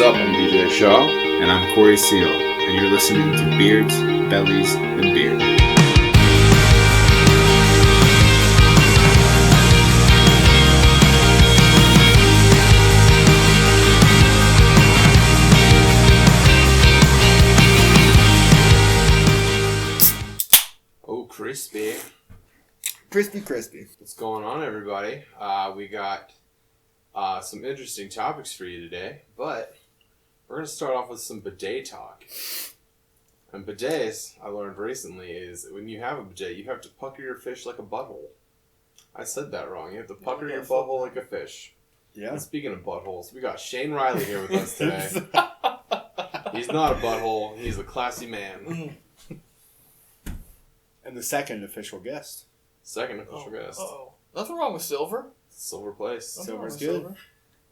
up? I'm BJ Shaw. And I'm Corey Seal, and you're listening to Beards, Bellies, and Beard. Oh, crispy. Crispy. What's going on, everybody? We got some interesting topics for you today, but we're going to start off with some bidet talk. And bidets, I learned recently, is when you have a bidet, you have to pucker your fish like a butthole. I said that wrong. You have to pucker your butthole like a fish. Yeah. And speaking of buttholes, we got Shane Riley here with us today. He's not a butthole. He's a classy man. And the second official guest. Second official guest. Oh, nothing wrong with silver. Silver place. Nothing Silver's wrong good. with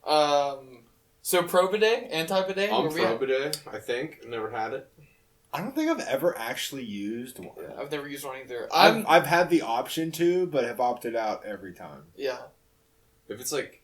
silver. So pro bidet, anti bidet. I'm pro bidet, I think. I've never had it. I don't think I've ever actually used one. Yeah, I've never used one either. I've had the option to, but have opted out every time. Yeah. If it's like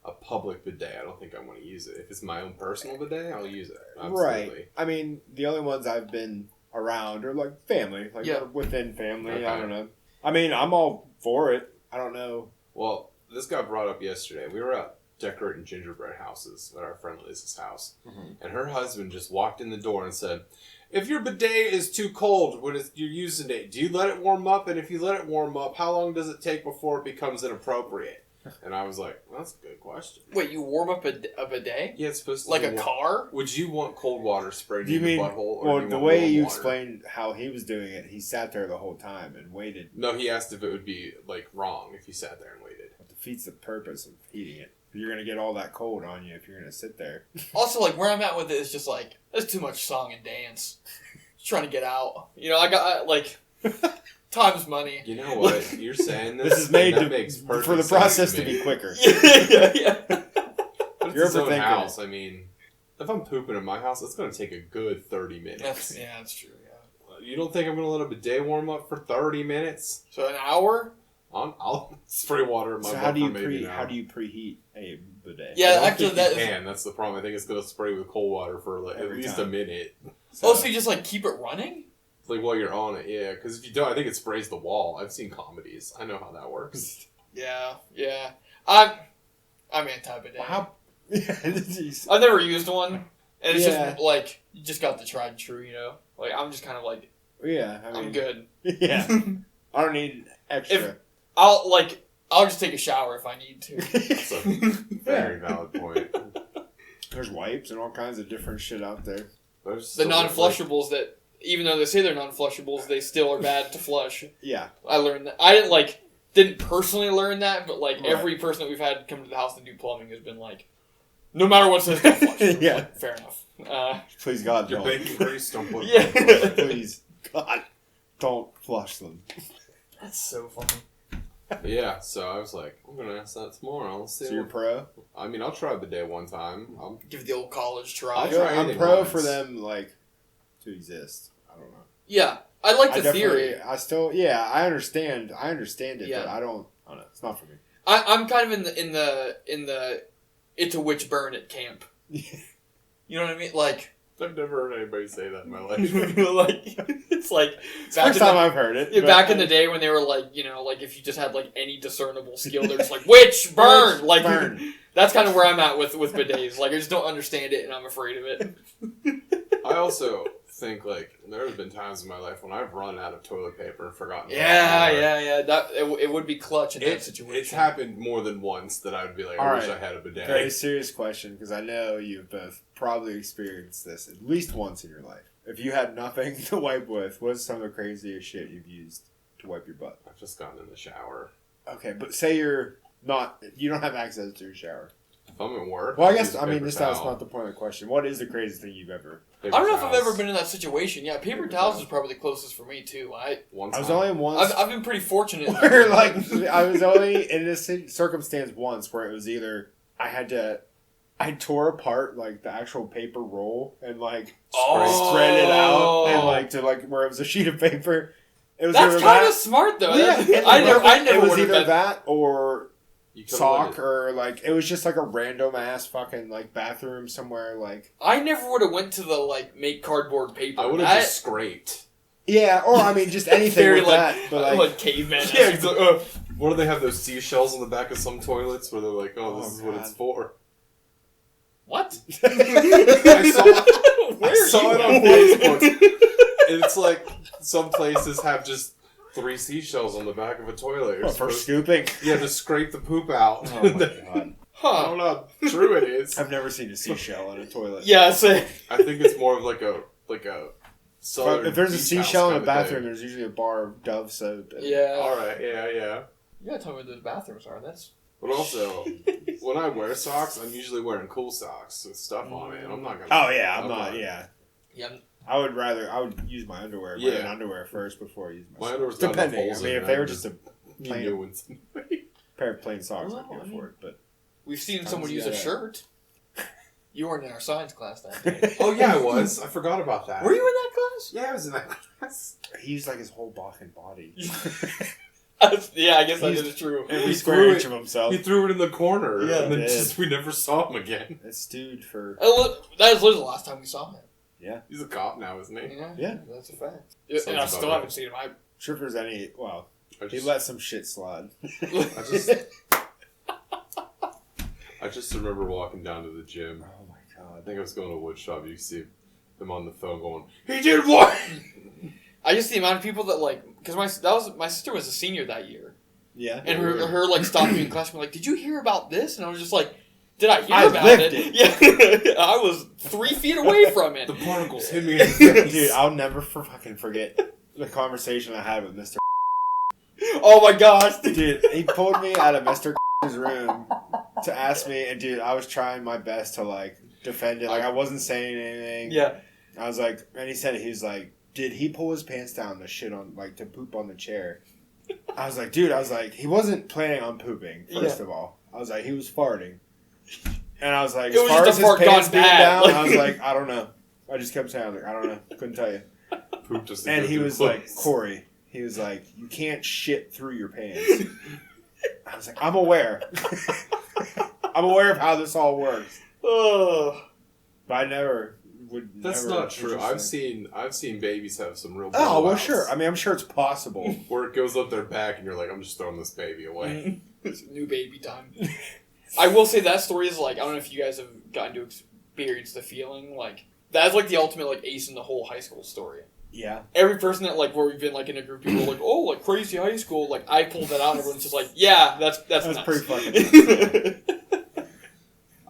a public bidet, I don't think I want to use it. If it's my own personal bidet, I'll use it. Absolutely. Right. I mean, the only ones I've been around are like family, or within family. Okay. I don't know. I mean, I'm all for it. I don't know. Well, this got brought up yesterday. We were out decorating gingerbread houses at our friend Liz's house. Mm-hmm. And her husband just walked in the door and said, if your bidet is too cold when you're using it, do you let it warm up? And if you let it warm up, how long does it take before it becomes inappropriate? And I was like, well, that's a good question. Wait, you warm up a bidet? Yeah, it's supposed to Like be a car? Would you want cold water sprayed Do you in mean, your butthole? Or well, do you the want way warm you water? explained how he was doing it, he sat there the whole time and waited. No, he asked if it would be, like, wrong if you sat there and waited. It defeats the purpose of heating it. You're going to get all that cold on you if you're going to sit there. Also, like, where I'm at with it is just like, there's too much song and dance. Just trying to get out. You know, time's money. You know what? You're saying this. This is made and that makes perfect for the sense process to to me. be quicker. yeah. But it's You're his own overthinking house. I mean, if I'm pooping in my house, it's going to take a good 30 minutes. That's true, yeah. You don't think I'm going to let a bidet warm up for 30 minutes? So an hour? I'll spray water in my So butt how do you for maybe an hour. how do you preheat a bidet? Yeah, I don't actually, think that you is... can. That's the problem. I think it's going to spray with cold water for like, at Every least time. a minute. Oh, so you just, like, keep it running? Like while you're on it, yeah. Because if you don't, I think it sprays the wall. I've seen comedies. I know how that works. Yeah. I'm anti-bidet. How? I've never used one, and it's Yeah. just like you just got the tried and true, you know. Like I'm just kind of like Yeah, I mean, I'm good. Yeah, I don't need extra. I'll just take a shower if I need to. That's a very valid point. There's wipes and all kinds of different shit out there. There's The still, non-flushables that, even though they say they're non-flushables, they still are bad to flush. Yeah, I learned that. I didn't personally learn that, but like Right. every person that we've had come to the house to do plumbing has been like, no matter what says don't flush. Yeah. Like, fair enough. please God, Your don't. bacon grease, don't put Yeah. Please God, don't flush them. That's so funny. But yeah, so I was like, I'm gonna ask that tomorrow. Let's see. So you're pro? I mean, I'll try bidet one time. Give it the old college try. I'll I feel like try I'm anything pro once. for them like to exist. I don't know. Yeah, I like the definitely- theory. I understand it, Yeah. but I don't know. It's not for me. I'm kind of in the it's a witch burn at camp. You know what I mean? Like, I've never heard anybody say that in my life. it's like It's the first time I've heard it. yeah, but back in the day when they were like, you know, like if you just had like any discernible skill, they're just like witch burn. Like burn. that's kind of where I'm at with bidets. Like I just don't understand it and I'm afraid of it. I also think like there have been times in my life when I've run out of toilet paper and forgotten. Yeah. That it would be clutch in that situation. It's happened more than once that I would be like, I All wish right. I had a bidet. Very serious question, because I know you've both probably experienced this at least once in your life. If you had nothing to wipe with, what's some of the craziest shit you've used to wipe your butt? I've just gotten in the shower. Okay, but say you don't have access to your shower. If I'm at work. Well, I I'll guess, use I mean, paper that's towel. not the point of the question. What is the craziest thing you've ever... Paper I don't know if I've towels. ever been in that situation. Yeah, paper towels is probably the closest for me too. One I was time. only once... I've been pretty fortunate. where, like, I was only in this circumstance once where it was either I tore apart like the actual paper roll and like spread it out and like to like where it was a sheet of paper. It was That's either kind that- of smart though. Yeah, I never it would was have either been. that or You could've sock let or like it was just like a random ass fucking like bathroom somewhere like. I never would have went to the like make cardboard paper. I would have just scraped. Yeah, or I mean just anything Very with like, that. But like caveman. Yeah, it's like, what do they have, those seashells on the back of some toilets where they're like, oh, this is what it's for? What? I saw Where it are on you? Facebook. And it's like some places have just 3 seashells on the back of a toilet. You're for supposed- scooping. Yeah, to scrape the poop out. Oh my god. I don't know how true it is. I've never seen a seashell in a toilet. Yeah, say. I think it's more of like a southern If there's a beach house seashell in a kinda bathroom, thing. there's usually a bar of Dove soap. And Yeah. All right, yeah. You gotta tell me where those bathrooms are. That's. But also, when I wear socks, I'm usually wearing cool socks with stuff on it. And I'm not gonna. Oh yeah, I'm not. Yeah. Yeah. I would use my underwear, my underwear first before I use my underwear's got enough depending. I holes mean, in if it, they were I'm just a need plain new ones. pair of plain socks, Well, I'd go I mean- for it. But We've seen Sometimes someone you use a gotta- shirt. You weren't in our science class that day. Oh yeah, I was. I forgot about that. Were you in that class? Yeah, I was in that class. he used like his whole fucking body, Yeah, I guess that He's- is true. every He square threw inch it- of himself. He threw it in the corner, Yeah, and then he did. just we never saw him again. This dude for That was literally the last time we saw him. He's a cop now, isn't he? Yeah. That's a fact. Sounds And I about still right. haven't seen him. sure if there's any. Well, I he just, let some shit slide. I just, I just remember walking down to the gym. Oh my I god. think I was going to wood shop. You see him on the phone going, "He did what?" I just the amount of people that like because my sister was a senior that year, Yeah. and her like stopped me in class and be like, "Did you hear about this?" And I was just like, "Did I hear I about lived it?" Yeah, I was 3 feet away from it. The particles hit me in the face. Dude, I'll never fucking forget the conversation I had with Mr. Oh my gosh, Dude, he pulled me out of Mr. room to ask me, and dude, I was trying my best to like defend it. Like I wasn't saying anything. Yeah. I was like, and he was like, did he pull his pants down to shit on, like to poop on the chair? I was like, dude, he wasn't planning on pooping. First of all, I was like, he was farting, and I was like, It as was far just as a his fart pants gone being bad, down, like- I was like, I don't know. I just kept saying, like, I don't know, couldn't tell you. Poop just to And go he through was the like, place. Corey, he was like, you can't shit through your pants. I was like, I'm aware. I'm aware of how this all works. Oh. But I never would. That's never not true. I've seen babies have some real. Oh well, blowouts sure. I mean, I'm sure it's possible. Where it goes up their back, and you're like, I'm just throwing this baby away. It's new baby time. I will say that story is like I don't know if you guys have gotten to experience the feeling like that's like the ultimate like ace in the whole high school story. Yeah. Every person that like where we've been like in a group, people are like, oh, like crazy high school. Like I pulled that out, and everyone's just like, yeah, that's nuts. pretty fucking.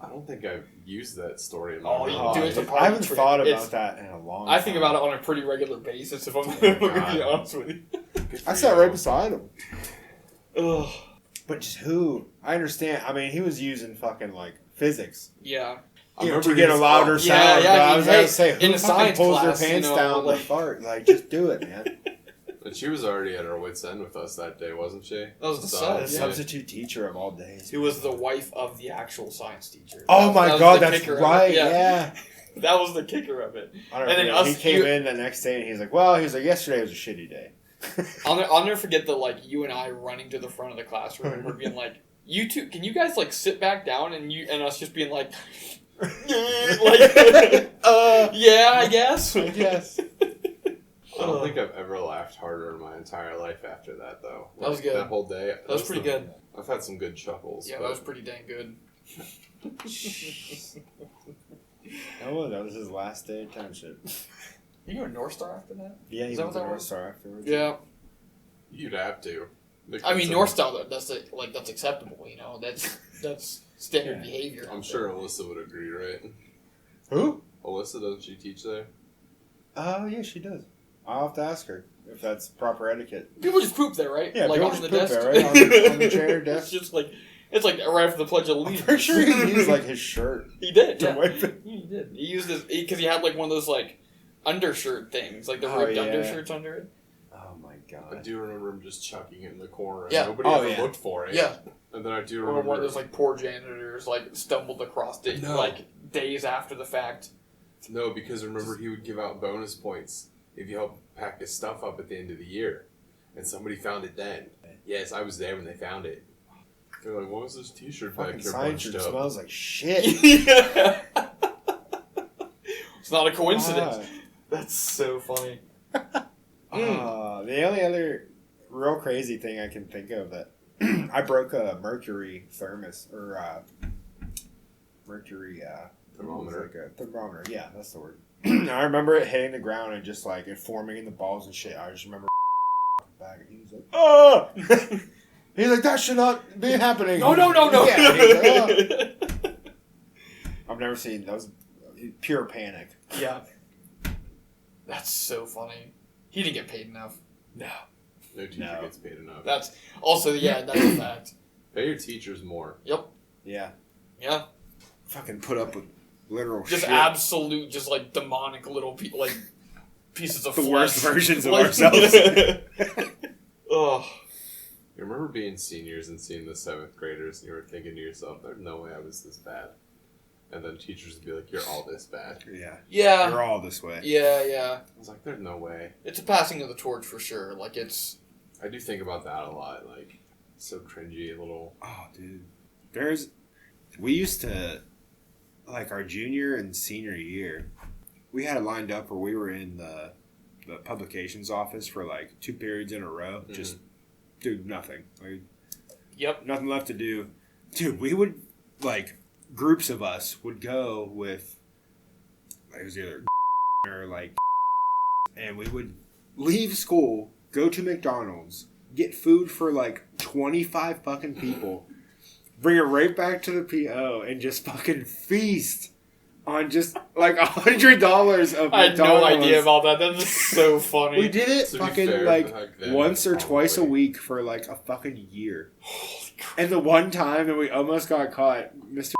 I don't think I've used that story in my Oh, you life. do it to I haven't trick. thought about It's- that in a long. I think time. about it on a pretty regular basis. If I'm Oh my going to God. be honest with you. Good for I sat you. right beside him. Ugh. But just who? I understand. I mean, he was using fucking like physics. Yeah. I You know, remember to get a his- louder oh, sound. yeah, but I I mean, was hey, gonna say, who in a fucking science pulls class, their pants you know, down like- to fart? Like, just do it, man. But she was already at her wits' end with us that day, wasn't she? That was the So, sub, The yeah. substitute teacher of all days. It was the wife of the actual science teacher. Oh That my was god, the that's kicker of it. right. Yeah. That was the kicker of it. I don't And then know. us- He came you- in the next day and he's like, "Well, yesterday was a shitty day." I'll never forget the like you and I running to the front of the classroom and we're being like, "You two, can you guys like sit back down?" And us just being like, like, yeah, I guess. Yes. I don't think I've ever laughed harder in my entire life after that, though. That was good. That whole day. That was pretty good. I've had some good chuckles. Yeah, but that was pretty dang good. That was his last day of township. You go to North Star after that? Yeah, he Is that was what a that North was? Star afterwards. Yeah. You'd have to. I mean, North Star, that's acceptable. You know, that's standard Yeah. behavior. I'm sure Alyssa would agree, right? Who? Alyssa, doesn't she teach there? Oh, yeah, she does. I'll have to ask her if that's proper etiquette. People just poop there, right? Yeah, like people on the just desk, poop there, right? On the chair, desk. It's just like right after the Pledge of I'm Allegiance. pretty sure he used like his shirt He did. to Yeah. wipe it. He did. He used his because he had like one of those like undershirt things, like the Oh, ripped yeah. undershirts under it. Oh my I god. do remember him just chucking it in the corner. And Yeah. nobody Oh, ever yeah. looked for it. Yeah. And then I do Or remember one of those like poor janitors like stumbled across it No. like days after the fact. No, because remember he would give out bonus points if you helped pack his stuff up at the end of the year. And somebody found it then. Yes, I was there when they found it. They're like, what was this T-shirt back Fucking here science bunched up? smells like shit. Yeah. It's not a coincidence. Ah. That's so funny. The only other real crazy thing I can think of that I broke a mercury thermos or mercury Thermometer. like a thermometer. Yeah, that's the word. I remember it hitting the ground and just like it forming in the balls and shit. I just remember back and he was like, "Oh!" He's like, "That should not be happening." No. Yeah, he's like, "Oh." I've never seen that. Was pure panic. Yeah. That's so funny. He didn't get paid enough. No. No teacher gets paid enough. That's also, that's a fact. Pay your teachers more. Yep. Yeah. Yeah. Fucking put up with literal Just shit. absolute, just like demonic little pieces of The flesh. worst versions of Like- ourselves. Ugh. You remember being seniors and seeing the 7th graders and you were thinking to yourself, there's no way I was this bad. And then teachers would be like, you're all this bad. Yeah. Yeah. We're all this way. Yeah. I was like, there's no way. It's a passing of the torch for sure. Like, it's... I do think about that a lot. Like, so cringy, a little. Oh, dude. We used to, like our junior and senior year, we had it lined up where we were in the publications office for like 2 periods in a row. Mm-hmm. Just do nothing. Like, Yep. nothing left to do. Dude, we would, like, groups of us would go with, like, it was either or, like, and we would leave school, go to McDonald's, get food for, like, 25 fucking people, bring it right back to the PO, and just fucking feast on just, like, $100 of McDonald's. I had no idea about that. That is so funny. We did it To be fucking, fair, like, back then, once or twice a probably. week for, like, a fucking year. And the one time that we almost got caught, Mr.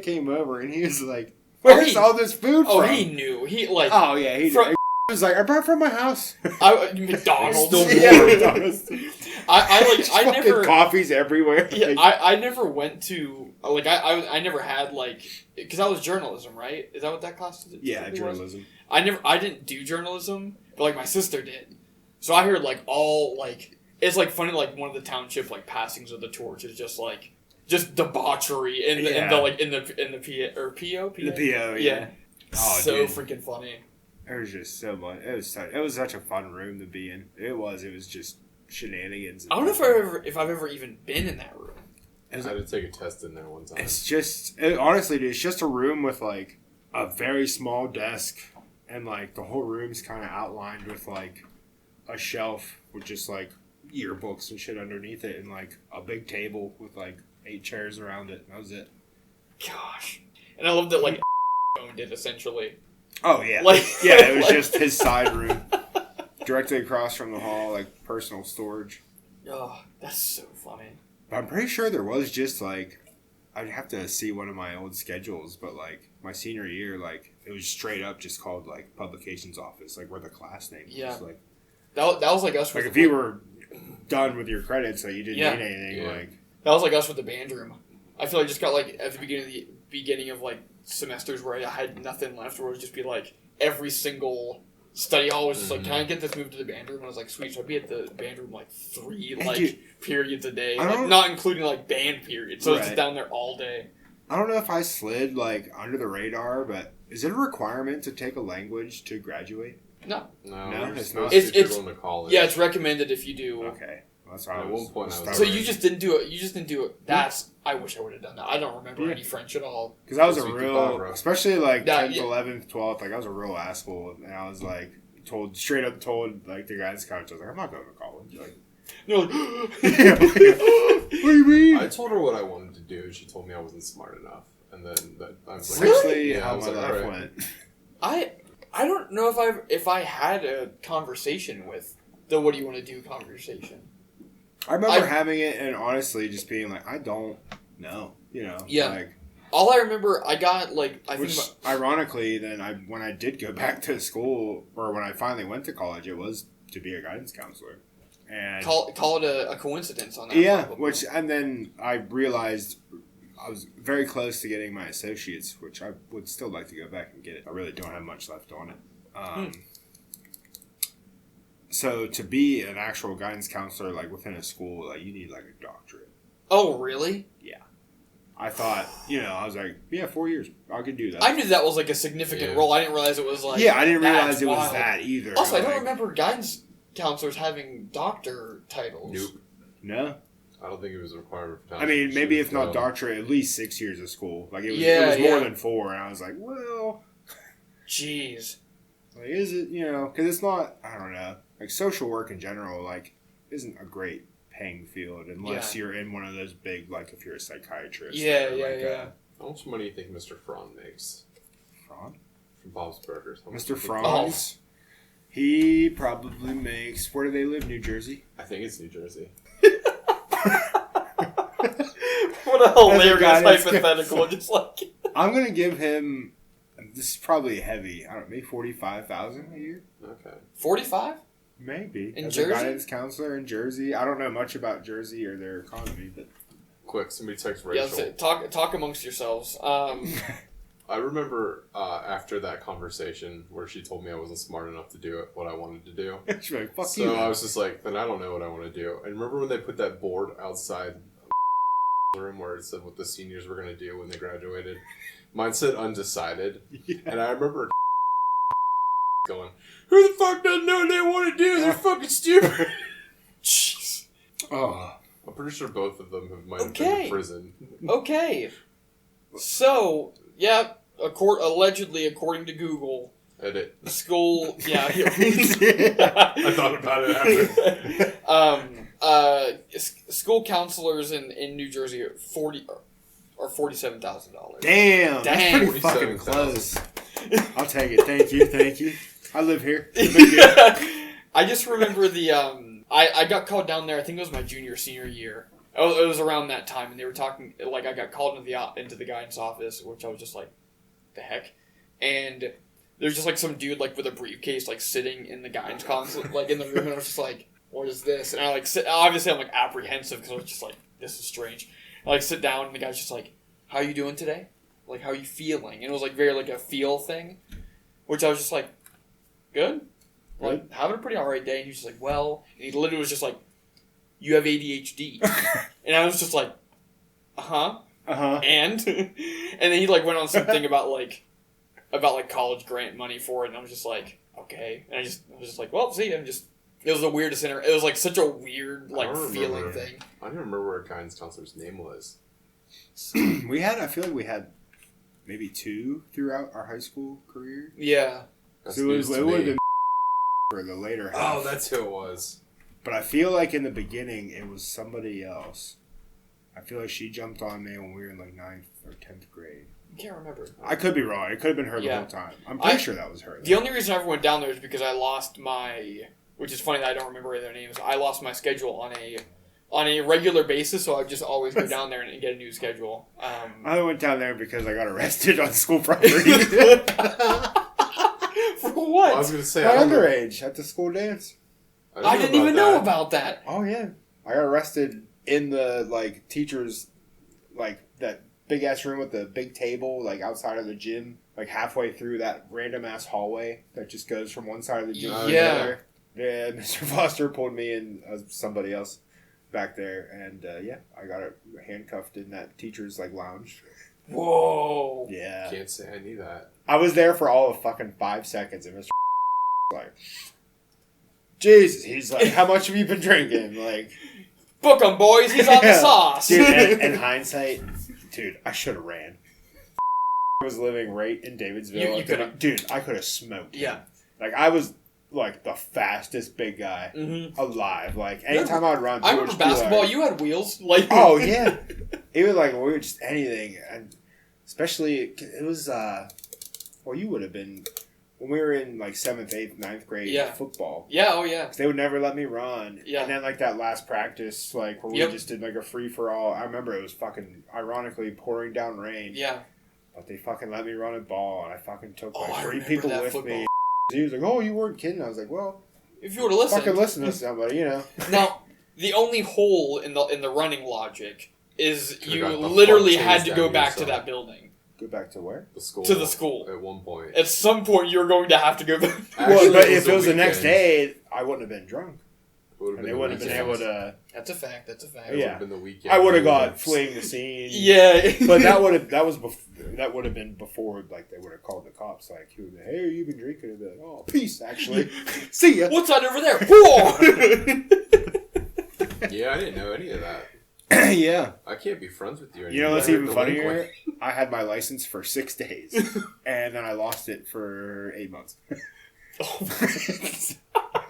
came over and he was like, "Where's all this food Oh, from?" he knew. He, like... Oh, yeah, he From- did. He was like, "I brought it from my house." McDonald's. Still Yeah, more. McDonald's. I Fucking never... coffees everywhere. Yeah, Like, I never went to... Like, I never had, like... Because I was journalism, right? Is that what that class is? yeah, journalism. I didn't do journalism, but, like, my sister did. So I heard, like, all, like... It's, like, funny, like, one of the township, like, passings of the torch is just, like... Just debauchery in the, in the P or PO? The PO, yeah. Oh, so dude. freaking funny. It was just so much. It was such a fun room to be in. It was just shenanigans. I don't know if I've ever even been in that room. I had to take a test in there one time. It's just, honestly, dude, it's just a room with, like, a very small desk, and, like, the whole room's kind of outlined with, like, a shelf with just, like, yearbooks and shit underneath it, and, like, a big table with, like, 8 chairs around it. That was it. Gosh. And I love that, like, owned it, essentially. Oh, yeah. Like, Yeah, it was like- just his side room. Directly across from the hall, like, personal storage. Oh, that's so funny. But I'm pretty sure there was just, like, I'd have to see one of my old schedules, but, like, my senior year, like, it was straight up just called, like, publications office, like, where the class name was. Yeah. Like, That was like us with if you were done with your credits, like, you didn't Yeah. need anything, Yeah. like... That was like us with the band room. I feel like I just got like at the beginning of like semesters where I had nothing left, where it would just be like every single study hall was just like, "Can I get this moved to the band room?" And I was like, "Sweet." So I'd be at the band room like 3 like dude, periods a day, I like, don't- not including like band periods. So it's Right. just down there all day. I don't know if I slid, like, under the radar, but is it a requirement to take a language to graduate? No. No, No, you're it's supposed not. to if It's- you're going to college. Yeah, it's recommended if you do. Okay. That's why At I was... one point I was stubborn. So you just didn't do it. You just didn't do it. That's. I wish I would have done that. I don't remember Yeah. any French at all. Because I was a Sweet real... Barbara. Especially, like, Yeah, 10th, yeah. 11th, 12th, like, I was a real asshole, and I was, like, straight up told, like, the guys' couch, I was like, I'm not going to college. Like, They're like, what do you mean? I told her what I wanted to do. She told me I wasn't smart enough. And then I was like, Seriously, Yeah, I how was my like, life alright. went. I don't know if I had a conversation with the "what do you want to do" conversation. I remember having it and honestly just being like, I don't know, you know? Yeah. Like, All I remember, I got like I which, think ironically, then when I did go back to school, or when I finally went to college, it was to be a guidance counselor. And call it a coincidence on that. yeah, probably. and then I realized I was very close to getting my associates, which I would still like to go back and get it. I really don't have much left on it. So to be an actual guidance counselor, like within a school, like you need like a doctorate. Oh, really? I thought, I was like, yeah, 4 years. I could do that. I knew that was like a significant role. I didn't realize it was like... Yeah, I didn't realize that's it was wild. that either. Also, I don't remember guidance counselors having doctor titles. Nope. No? I don't think it was a requirement for I mean, maybe if not doctorate, at least 6 years of school. Like, it was more than 4, and I was like, well... Jeez. Like, is it, because it's not, I don't know, like, social work in general, like, isn't a great paying field unless you're in one of those big, like, if you're a psychiatrist. How much money do you think Mr. Franz makes? Franz? From Bob's Burgers. Mr. Franz? He probably makes, where do they live, New Jersey? I think it's New Jersey. What a hilarious hypothetical. Just like... I'm going to give him, this is probably heavy, I don't know, maybe $45,000 a year? Okay. 45? Maybe. In As Jersey? a guidance counselor in Jersey. I don't know much about Jersey or their economy, but... Quick, somebody text Rachel. Yeah, talk amongst yourselves. I remember after that conversation where she told me I wasn't smart enough to do it, what I wanted to do. She's like, fuck so you. I was just like, then I don't know what I want to do. And remember when they put that board outside the room where it said what the seniors were going to do when they graduated? Mine said undecided. Yeah. And I remember going, who the fuck doesn't know what they want to do? They're fucking stupid. Jeez. Oh. I'm pretty sure both of them might have been in prison. Okay. So, yeah, allegedly, according to Google, Edit. School, yeah. I thought about it after. School counselors in New Jersey are $47,000. Damn, that's pretty fucking close. I'll take it. Thank you. I live here. I just remember I got called down there. I think it was my senior year. It was around that time, and they were talking. Like, I got called into the guidance office, which I was just like, the heck. And there's just like some dude like with a briefcase like sitting in the guidance console, like in the room, and I was just like, what is this? And I like obviously I'm like apprehensive because I was just like, this is strange. I like sit down, and the guy's just like, how are you doing today? Like, how are you feeling? And it was like very like a feel thing, which I was just like, good. Like, having a pretty alright day, and he's just like, well, and he literally was just like, you have ADHD. And I was just like, and then he like went on something about college grant money for it, and I was just like, okay. And I was just like, well, see, it was the weirdest it was like such a weird like feeling thing. I don't remember what our guidance counselor's name was. I feel like we had maybe 2 throughout our high school career. Yeah. So it would have been for the later half. Oh, that's who it was. But I feel like in the beginning it was somebody else. I feel like she jumped on me when we were in like 9th or 10th grade. I can't remember. I could be wrong. It could have been her the whole time. I'm pretty sure that was her. The only reason I ever went down there is because I lost which is funny that I don't remember their names. I lost my schedule on a regular basis, so I just always go down there and get a new schedule. I went down there because I got arrested on school property. For what? Well, I was going to say, my underage at the school dance. I didn't even know about that. Oh yeah, I got arrested in the like teachers, like that big ass room with the big table, like outside of the gym, like halfway through that random ass hallway that just goes from one side of the gym to the other. Yeah, Mr. Foster pulled me and somebody else back there, and I got handcuffed in that teacher's like lounge. Whoa! Yeah, can't say I knew that. I was there for all of fucking 5 seconds, and Mr. like, Jesus, he's like, how much have you been drinking? Like, book him, boys. He's on the sauce. Dude, in hindsight, dude, I should have ran. I was living right in Davidsville. You could have, dude. I could have smoked. Yeah, like I was like the fastest big guy alive. Like anytime I'd run, I remember basketball. Like, you had wheels. Like, oh yeah, it was like we were just anything, and especially it was. Well, you would have been. When we were in like 7th, 8th, 9th grade football. Yeah, oh yeah. They would never let me run. Yeah. And then like that last practice, like where we just did like a free-for-all. I remember it was fucking ironically pouring down rain. Yeah. But they fucking let me run a ball, and I fucking took like 3 people people with football. Me. He was like, oh, you weren't kidding. I was like, well. If you would have listened. Fucking listen to somebody, you know. Now, the only hole in the running logic is you literally had to go back to that building. Go back to where? The school. To the school. At one point. At some point, you were going to have to go back. Well, but if it was the next day, I wouldn't have been drunk. And they wouldn't have been able to. That's a fact. That's a fact. It would Yeah. have been the weekend. I would have got fleeing the scene. Yeah. But that would have been before like they would have called the cops like, hey, you've been drinking, and like, oh, peace, actually. See ya. What's that over there? Whoa! Yeah, I didn't know any of that. Yeah. I can't be friends with you anymore. You know what's even Delinquent. funnier? I had my license for 6 days, and then I lost it for 8 months.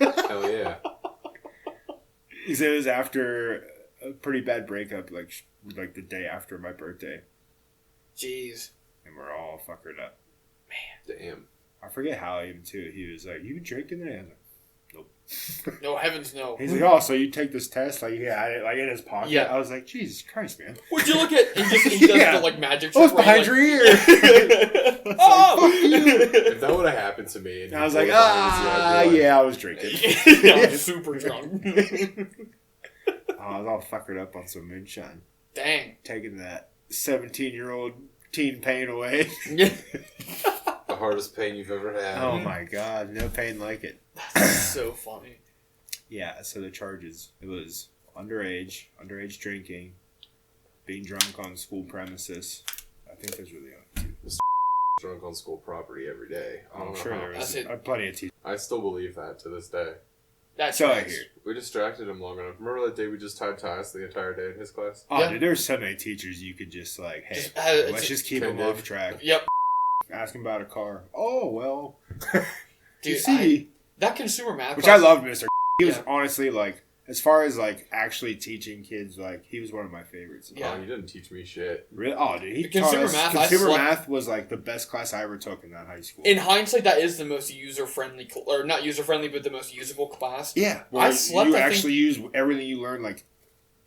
Hell yeah. He said it was after a pretty bad breakup, like the day after my birthday, Jeez. and we're all fuckered up. Damn. I forget how even too. He was like, "You been drinking today?" I was like, "Nope." No, heavens no. He's like, "Oh, so you take this test?" Like, yeah, I had it like in his pocket. Yeah. I was like, "Jesus Christ, man!" Would you look at? He does Yeah. the like magic. Oh, it's trick where behind he, your ear. like, oh! If that would have happened to me, and I was he like, pulled behind his ear, I'd be like, yeah, I was drinking. Yeah, I'm super drunk. I was all fuckered up on some moonshine, Dang. taking that 17-year-old teen pain away. Yeah. the hardest pain you've ever had. Oh my God, no pain like it. That's so funny. Yeah, so the charges, it was underage drinking, being drunk on school premises. I think there's really only 2. Drunk on school property every day. I don't I'm know sure how. there was That's it. plenty of teachers. I still believe that to this day. That's So I nice. hear. We distracted him long enough. Remember that day we just tied ties the entire day in his class? Oh, Yeah. dude, there's so many teachers you could just like, hey, Just, let's just keep them Kinda. off track. Yep. Ask them about a car. Oh, well. Dude, you see, that consumer math which I class- loved Mr. He was Yeah. honestly like, as far as like actually teaching kids, like he was one of my favorites. Yeah. Oh, you didn't teach me shit. Really? Oh, dude, he The taught consumer us. math, I Consumer slept- math was like the best class I ever took in that high school. In hindsight, that is the most user-friendly, or not user-friendly, but the most usable class. Yeah, I slept, You I think- actually use everything you learn like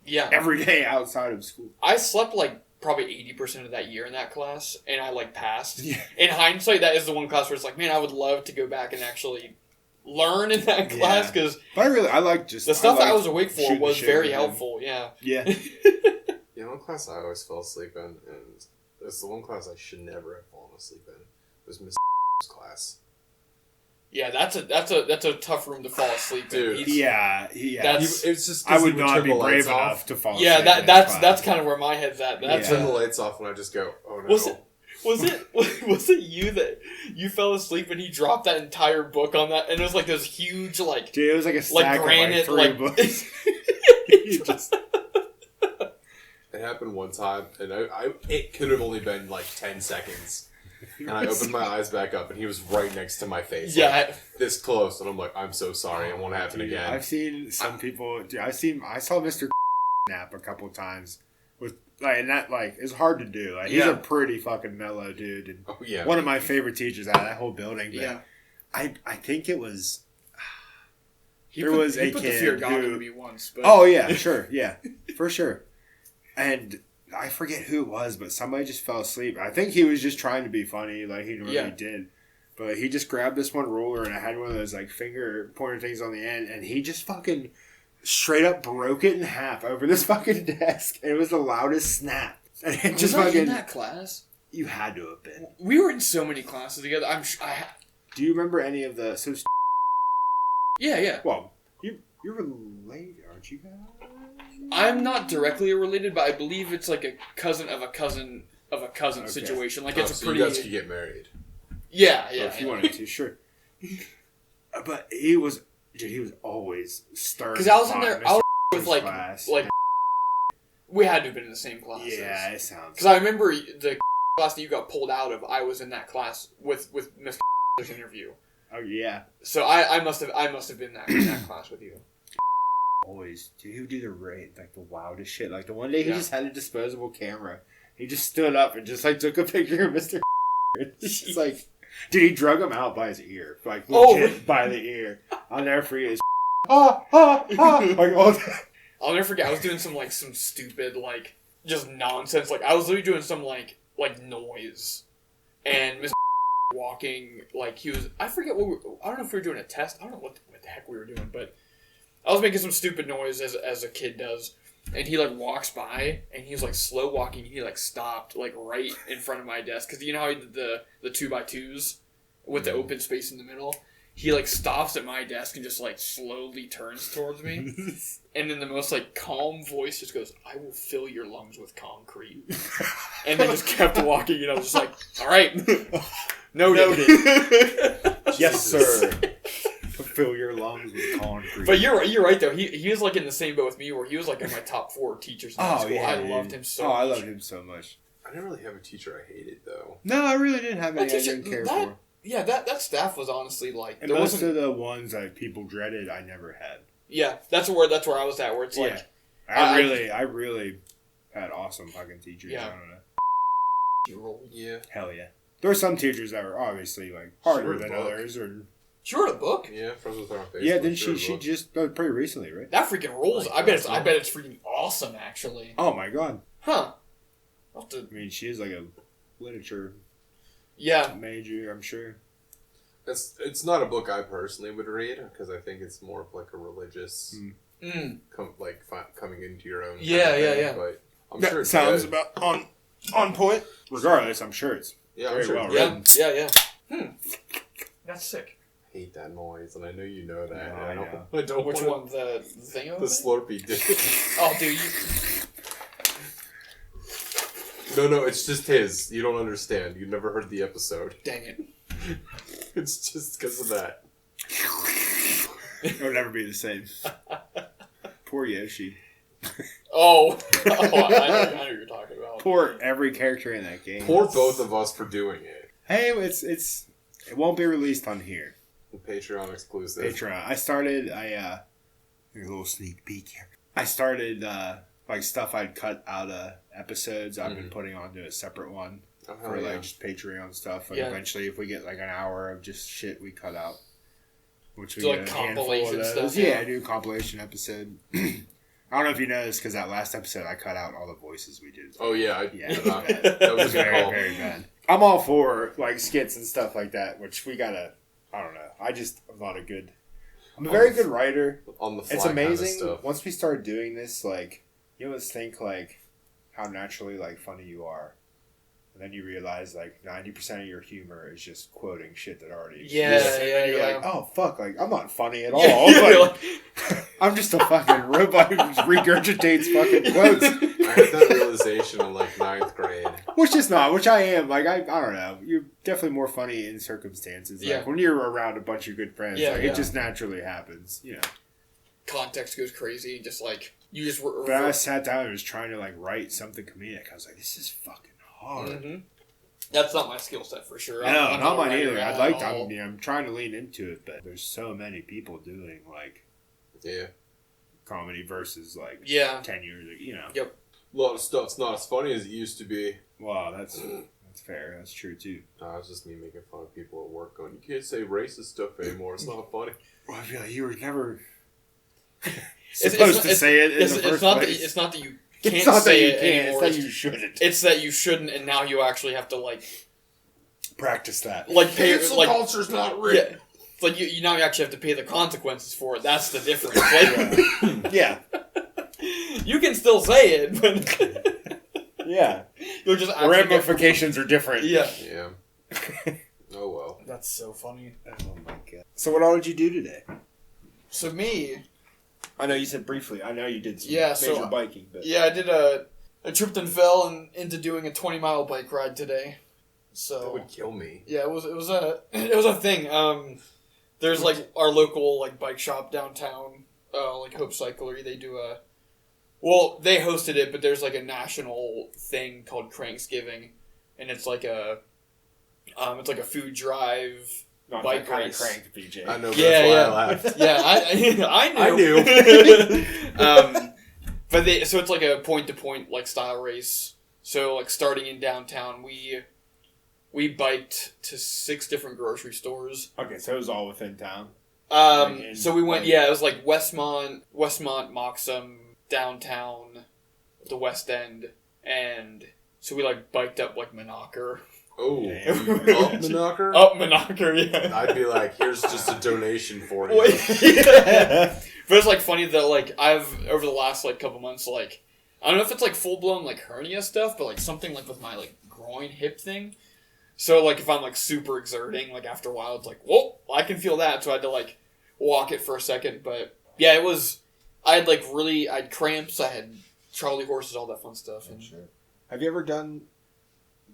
Yeah. every day outside of school. I slept like probably 80% of that year in that class, and I like passed. Yeah. In hindsight, that is the one class where it's like, man, I would love to go back and actually learn in that class, because But I like just the stuff that I liked was awake for shooting was shit very with them. helpful. Yeah. Yeah, You know, one class I always fell asleep in, and it's the one class I should never have fallen asleep in, was Miss class. Yeah, that's a tough room to fall asleep in. Dude. He's- yeah. That's- It's just I 'cause would he not turn be the brave lights enough off. to fall. Yeah, asleep in that's class. kind of where my head's at. That's Turn the lights off, and I just go, oh no. Was it you that you fell asleep and he dropped that entire book on that, and it was like those huge like Dude, it was like a stack granite of like 3 like books. You just- It happened one time, and it could have only been like 10 seconds. And I opened my eyes back up, and he was right next to my face. yeah. Like, this close. And I'm like, I'm so sorry. It won't happen Dude, again. I've seen some people. Dude, I saw Mr. nap a couple times with like, and that like is hard to do. Like he's Yeah. a pretty fucking mellow dude, and Oh, yeah. one of my favorite teachers out of that whole building. But Yeah. I think it was. He There put, was he a put kid the fear of God who- into me once. But Oh yeah, sure, yeah, for sure. And I forget who it was, but somebody just fell asleep. I think he was just trying to be funny, like he normally Yeah. did. But he just grabbed this one ruler, and it had one of those like finger pointer things on the end, and he just fucking straight up broke it in half over this fucking desk. And it was the loudest snap. And it was just I fucking. in that class? You had to have been. We were in so many classes together. I'm sure. Do you remember any of the? So, Yeah. well, you're related, aren't you guys? I'm not directly related, but I believe it's like a cousin of a cousin of a cousin Okay. situation. Like Oh, it's a so pretty. you guys could get married. Yeah. Or if you wanted to, sure. But he was always stern. Because I was in there. I was Mr. with like class. we had to have been in the same classes. Yeah, it sounds. Because I remember the class that you got pulled out of. I was in that class with Mr. interview. Oh yeah, So I must have been in that class with you. always. Dude, he would do the wildest shit. Like the one day he Yeah. just had a disposable camera. He just stood up and just like took a picture of Mr. It's just like, dude, he drug him out by his ear, like Oh. legit by the ear. I'll never forget his like all that. I'll never forget. I was doing some stupid just nonsense. Like I was literally doing some like noise, and Mr. walking he was. I forget what I don't know if we were doing a test. I don't know what the heck we were doing, but I was making some stupid noise as a kid does. And he walks by, and he was slow walking. He stopped right in front of my desk, because you know how he did the 2x2s with the open space in the middle. he like stops at my desk and just like slowly turns towards me, and in the most like calm voice just goes, "I will fill your lungs with concrete," and then just kept walking. And I was just like, "All right, noted." Yes, sir. Fill your lungs with concrete. But you're right though. He was like in the same boat with me, where he was like in my top 4 teachers in high school. Yeah, I loved him so much. I loved him so much. I didn't really have a teacher I hated though. No, I really didn't have any I teacher- didn't care that- for. Yeah, that staff was honestly like And there most wasn't. of the ones that people dreaded, I never had. Yeah, that's where I was at. Where it's like, I really had awesome fucking teachers. Yeah. I don't know. you rolled. Yeah. Hell yeah. There were some teachers that were obviously like harder Sure, than book. others, or She wrote a book. Yeah, friends with her on Facebook. yeah. Then sure she book. just pretty recently, right? That freaking rules. Like I bet that, it's freaking awesome, actually. Oh my god. Huh. I'll have to, I mean, she is like a literature yeah. major, I'm sure. It's not a book I personally would read because I think it's more of like a religious, coming into your own. Yeah, kind of yeah, thing, yeah. But I'm That sure it's sounds good. about on point. Regardless, I'm sure it's Yeah, I'm very sure. well it's good. written. Yeah. That's sick. I hate that noise, and I know you know that. Yeah, and I I don't. know. I don't. Which wanna- one? The thing over The there? Slurpee dick. Oh, dude. No, it's just his. You don't understand. You never heard the episode. Dang it. It's just because of that. It'll never be the same. Poor Yoshi. Oh. I know what you're talking about. Poor every character in that game. Poor both of us for doing it. Hey, it won't be released on here. The Patreon exclusive. Patreon. Here's a little sneak peek here. I started like stuff I'd cut out of episodes. I've been putting onto a separate one Oh, hell for yeah. like just Patreon stuff. And Yeah. eventually, if we get like an hour of just shit we cut out, which we Do, get like, a handful of compilation those. stuff, Yeah, yeah. I do a compilation episode. I don't know if you noticed because that last episode I cut out all the voices we did. Oh yeah, Yeah, that, it was bad. that It was was a good very, call. very bad. I'm all for like skits and stuff like that, which we gotta. I don't know. I'm a very good writer. On the fly It's kind of amazing. stuff. Once we start doing this, like you always think like how naturally like funny you are, and then you realize like 90% of your humor is just quoting shit that already exists. Yeah, and yeah, then you're yeah. like, oh fuck, like I'm not funny at all. Yeah, you're Like, I'm just a fucking robot who just regurgitates fucking quotes. I had that realization in like 9th grade. Which I am. Like, I don't know. You're definitely more funny in circumstances. Like, Yeah. when you're around a bunch of good friends, Yeah, like, yeah. it just naturally happens, you know. Context goes crazy and just like, you just... But I sat down and was trying to, like, write something comedic. I was like, this is fucking hard. Mhm. That's not my skill set for sure. No, I'm not a mine writer either. at I'd like all. to. I'm trying to lean into it, but there's so many people doing, like, Yeah. comedy versus, like, Yeah. 10 years ago, you know. Yep. A lot of stuff's not as funny as it used to be. Wow, that's fair. That's true, too. It's just me making fun of people at work going, you can't say racist stuff anymore. It's not funny. Well, I feel like you were never It's supposed to not- say it in It's, the it's first not place. that it's not that you It's can't not that say you it can't. anymore. It's that you shouldn't. It's that you shouldn't, and now you actually have to like Practice that. pay Cancel like culture's not real. yeah. It's like you now you actually have to pay the consequences for it. That's the difference. Like, Yeah. you can still say it, but Yeah. you'll just The actually get- ramifications are different. Yeah. Yeah. Oh well. That's so funny. Oh my god. So what all did you do today? So me, I know you said briefly. I know you did some Yeah, major so- biking, but yeah, I did I tripped and fell into doing a 20-mile bike ride today. So That would kill me. yeah, it was a thing. There's like our local like bike shop downtown, like Hope Cyclery. They do they hosted it, but there's like a national thing called Cranksgiving, and it's like a food drive. not bike that kind race. of crank, BJ. I know, but Yeah, that's why yeah. I laughed. Yeah, I I knew. But so it's like a point-to-point like style race. So like starting in downtown, we biked to 6 different grocery stores. Okay, so it was all within town. So we went, it was like Westmont, Moxham, downtown, the West End, and so we like biked up like Monaco. Oh, Damn. up Monaco? Up Monaco, yeah. I'd be like, here's just a donation for you. But it's like funny that like I've over the last like couple months like I don't know if it's like full blown like hernia stuff, but like something like with my like groin hip thing. So, like, if I'm, like, super exerting, like, after a while, it's like, whoa, I can feel that. So I had to, like, walk it for a second. But, yeah, it was, I had cramps, I had Charlie horses, all that fun stuff. And Sure. Have you ever done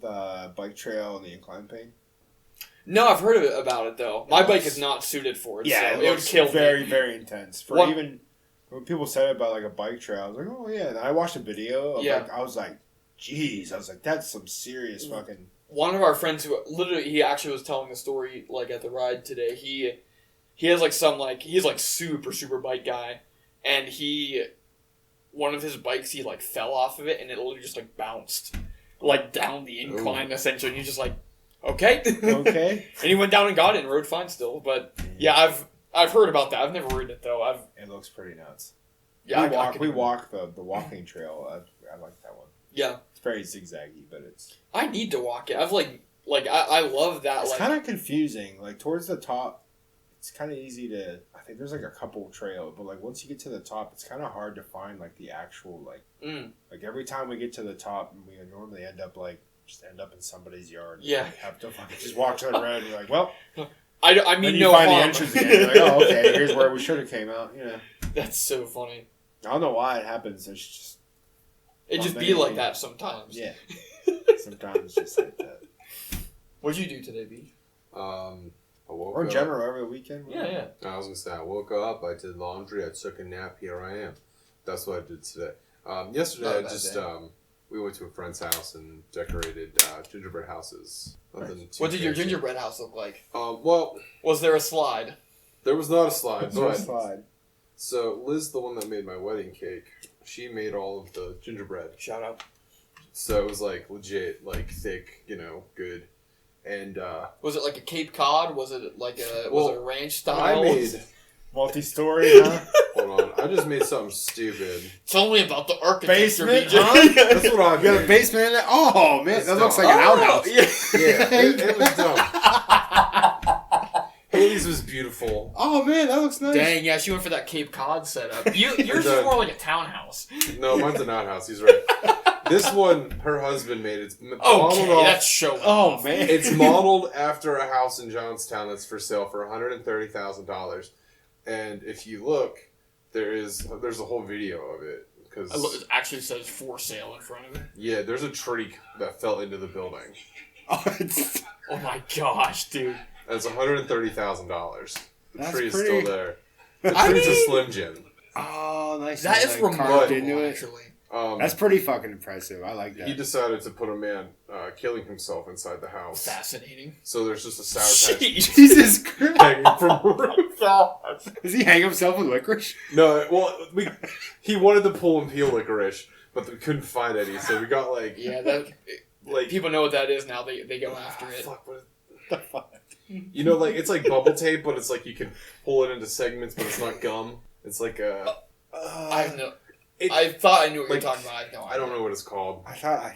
the bike trail and the incline plane? No, I've heard about it, though. My bike is not suited for it, Yeah, so it would kill very, me. very intense. For What? even when people said about like a bike trail, I was like, oh yeah. And I watched a video. I was like, geez. I was like, that's some serious fucking. One of our friends who literally, he actually was telling the story like at the ride today. He has like some like he's like super bike guy, and one of his bikes he like fell off of it and it literally just like bounced like down the incline essentially. And he's just like, okay, Okay. And he went down and got it and rode fine still. But yeah, I've heard about that. I've never ridden it though. It looks pretty nuts. Yeah, we walk the walking trail. I like that one. Yeah, it's very zigzaggy, but it's. I need to walk it. I've I love that. It's like kind of confusing. Like towards the top, it's kind of easy to. I think there's like a couple trail, but like once you get to the top, it's kind of hard to find like the actual like. Like every time we get to the top, we normally end up in somebody's yard. Yeah. And have to fucking just walk to the road and you're like, well. I mean, then no you find harm. the entrance again. You're like, oh, okay, here's where we should have came out. You know. That's so funny. I don't know why it happens. It's just. It just be like that sometimes. Yeah. Sometimes it's just like that. What'd you do today, B? I woke Or in up. general, every weekend. Yeah. I was gonna say I woke up, I did laundry, I took a nap. Here I am. That's what I did today. Yesterday, Not a I bad just day. we went to a friend's house and decorated gingerbread houses. Nothing too What did your fancy. gingerbread house look like? Well, Was there a slide? there was not a slide, It's not a but slide. so Liz, the one that made my wedding cake, she made all of the gingerbread. Shout out. So it was like legit, like thick, good. And Was it like a Cape Cod? Was it like a Well, was it ranch I style? made. Multi-story, huh? Hold on, I just made something stupid. Tell me about the architecture. Basement, BJ. huh? That's what I You got a made. basement in there? Oh, man, That's that looks dumb. like an Oh, outhouse. yeah. Yeah, it was dumb. Haley's was beautiful. Oh, man, that looks nice. Dang, yeah, she went for that Cape Cod setup. Yours is The- more like a townhouse. No, mine's an outhouse. He's right. This one, her husband made. It's Okay, modeled off. that's showing Oh, off. man. It's modeled after a house in Johnstown that's for sale for $130,000. And if you look, there's a whole video of it because It actually says for sale in front of it. yeah, there's a tree that fell into the building. Oh, it's, Oh my gosh, dude. That's $130,000. The That's tree is pretty- still there. The I tree's a mean- Slim Jim. oh, nice. That is Like, carved remarkable, into it. actually. That's pretty fucking impressive. I like that. He decided to put a man killing himself inside the house. Fascinating. So there's just a sour patch Jeez. Jesus Christ. hanging from the roof. Does he hang himself with licorice? No, well, he wanted to pull and peel licorice, but we couldn't find any, so we got Yeah, that like people know what that is now. They go after it. Fuck, what The fuck? you know, like it's like bubble tape, but it's like you can pull it into segments, but it's not gum. It's like a I have no. It- I thought I knew what you like, were talking about. I have no idea. I don't know what it's called. I thought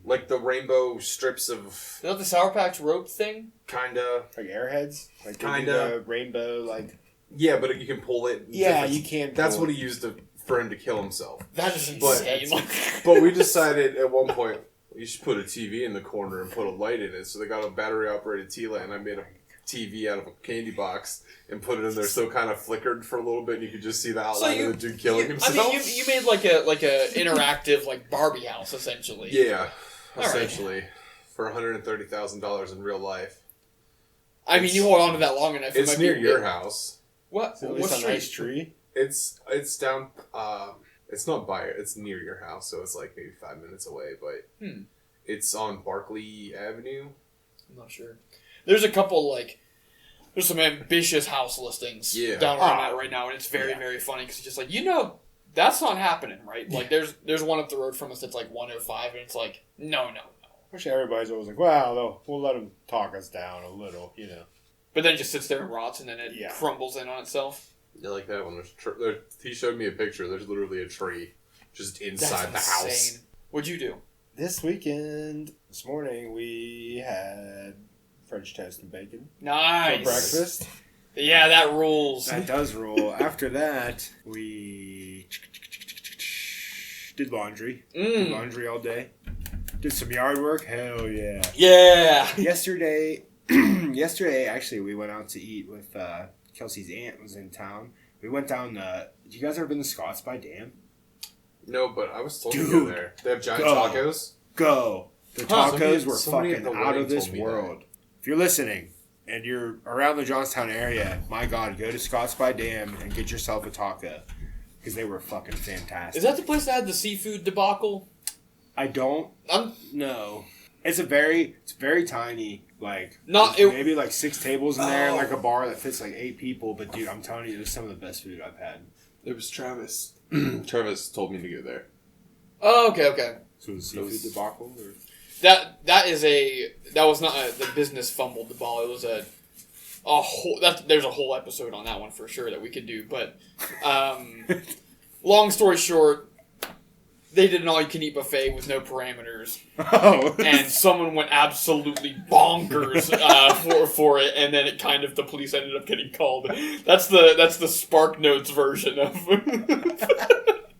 Like the rainbow strips of Is that the Sour Patch rope thing? kinda. like airheads, like they do Kinda. the rainbow, like Yeah, but you can pull it. in yeah, different- you can. That's pull what it. he used for him to kill himself. That is But- insane. But we decided at one point you should put a TV in the corner and put a light in it. So they got a battery operated tea light, and I made a TV out of a candy box and put it in there, so it kind of flickered for a little bit, and you could just see the outline of the dude killing himself. I mean, you made like a interactive like Barbie house essentially. Yeah, All right. essentially for $130,000 in real life. I mean, you hold on to that long enough. it It's might near be- your house. What? Is it at What least a street? nice tree. It's down. It's not by it. It's near your house, so it's like maybe 5 minutes away. But it's on Barkley Avenue. I'm not sure. There's a couple there's some ambitious house listings down where I'm at right now, and it's very very funny because it's just like that's not happening, right? Like there's one up the road from us that's like 105, and it's like no. Wish everybody's always like, well, we'll let them talk us down a little, you know. But then it just sits there and rots, and then it Yeah. crumbles in on itself. Yeah, like that one. He showed me a picture. There's literally a tree just inside That's the house. insane. What'd you do? This morning, we had French toast and bacon Nice. for breakfast. Yeah, that rules. That does rule. After that, we did laundry. Did laundry all day. Did some yard work? Hell yeah. Yeah. Yesterday, actually, we went out to eat with Kelsey's aunt was in town. We went down you guys ever been to Scott's by Dam? No, but I was told to Dude, go there. They have giant go. tacos. Go. The Huh, tacos were somebody at fucking the out wedding of this told me world. If you're listening and you're around the Johnstown area, my God, go to Scott's by Dam and get yourself a taco. Because they were fucking fantastic. Is that the place that had the seafood debacle? I don't know. It's very tiny. Like maybe like 6 tables in there, and like a bar that fits like 8 people. But dude, I'm telling you, it was some of the best food I've had. It was Travis. Travis told me to go there. Oh, okay. So it was seafood debacle? Or? That was not the business fumbled the ball. It was a whole. There's a whole episode on that one for sure that we could do. But long story short, they did an all-you-can-eat buffet with no parameters, and someone went absolutely bonkers for it, and then the police ended up getting called. That's the Spark Notes version of.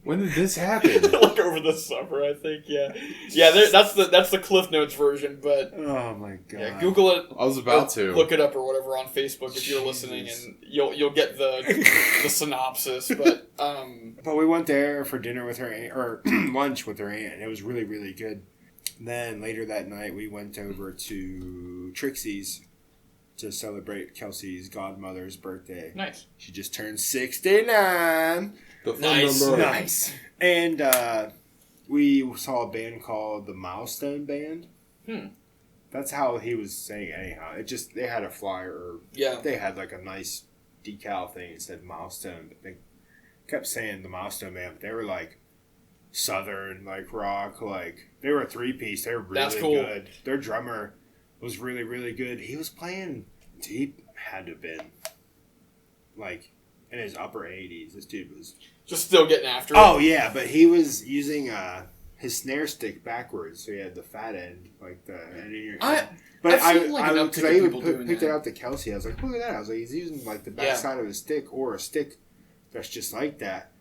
When did this happen? Like over the summer, I think. Yeah. That's the Cliff Notes version, but oh my god. Yeah, Google it. I was about to look it up or whatever on Facebook if you're listening, and you'll get the synopsis. But we went there for dinner with her aunt, or lunch with her aunt, and it was really really good. Then later that night, we went over to Trixie's to celebrate Kelsey's godmother's birthday. Nice. She just turned 69. Nice. And we saw a band called the Milestone Band. That's how he was saying it anyhow. They had a flyer, or they had like a nice decal thing that said Milestone, but they kept saying the Milestone Band, but they were like southern, like rock, like they were a 3-piece. They were really good. Their drummer was really, really good. He was playing deep, had to have been like in his upper 80s. This dude was just still getting after it. Oh yeah, but he was using his snare stick backwards, so he had the fat end, like the end of your. Because I even picked it out to Kelsey. I was like, look at that. I was like, he's using like the back side of his stick or a stick that's just like that.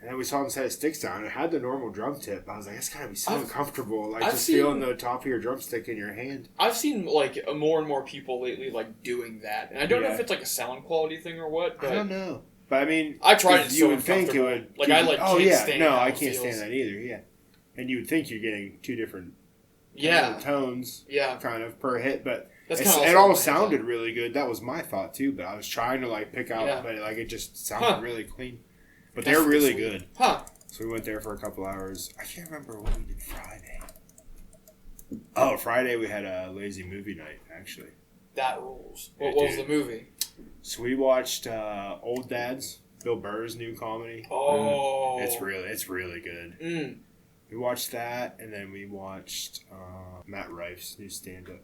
And then we saw him set his sticks down. It had the normal drum tip. I was like, it's gotta be so uncomfortable, like just feeling the top of your drumstick in your hand. I've seen like more and more people lately like doing that, and I don't know if it's like a sound quality thing or what. But I don't know. But I mean, I tried it. You would think it would. Like I like. Oh can't yeah, stand no, how I it can't feels. stand that either. Yeah, and you would think you're getting 2 different tones, kind of per hit, but it all sounded really good. That was my thought too. But I was trying to like pick out, but like it just sounded really clean. But they're really good. So we went there for a couple hours. I can't remember what we did Friday. Oh, Friday we had a lazy movie night actually. That rules. What was the movie? So we watched Old Dads, Bill Burr's new comedy. Oh, it's really good. We watched that, and then we watched Matt Rife's new stand-up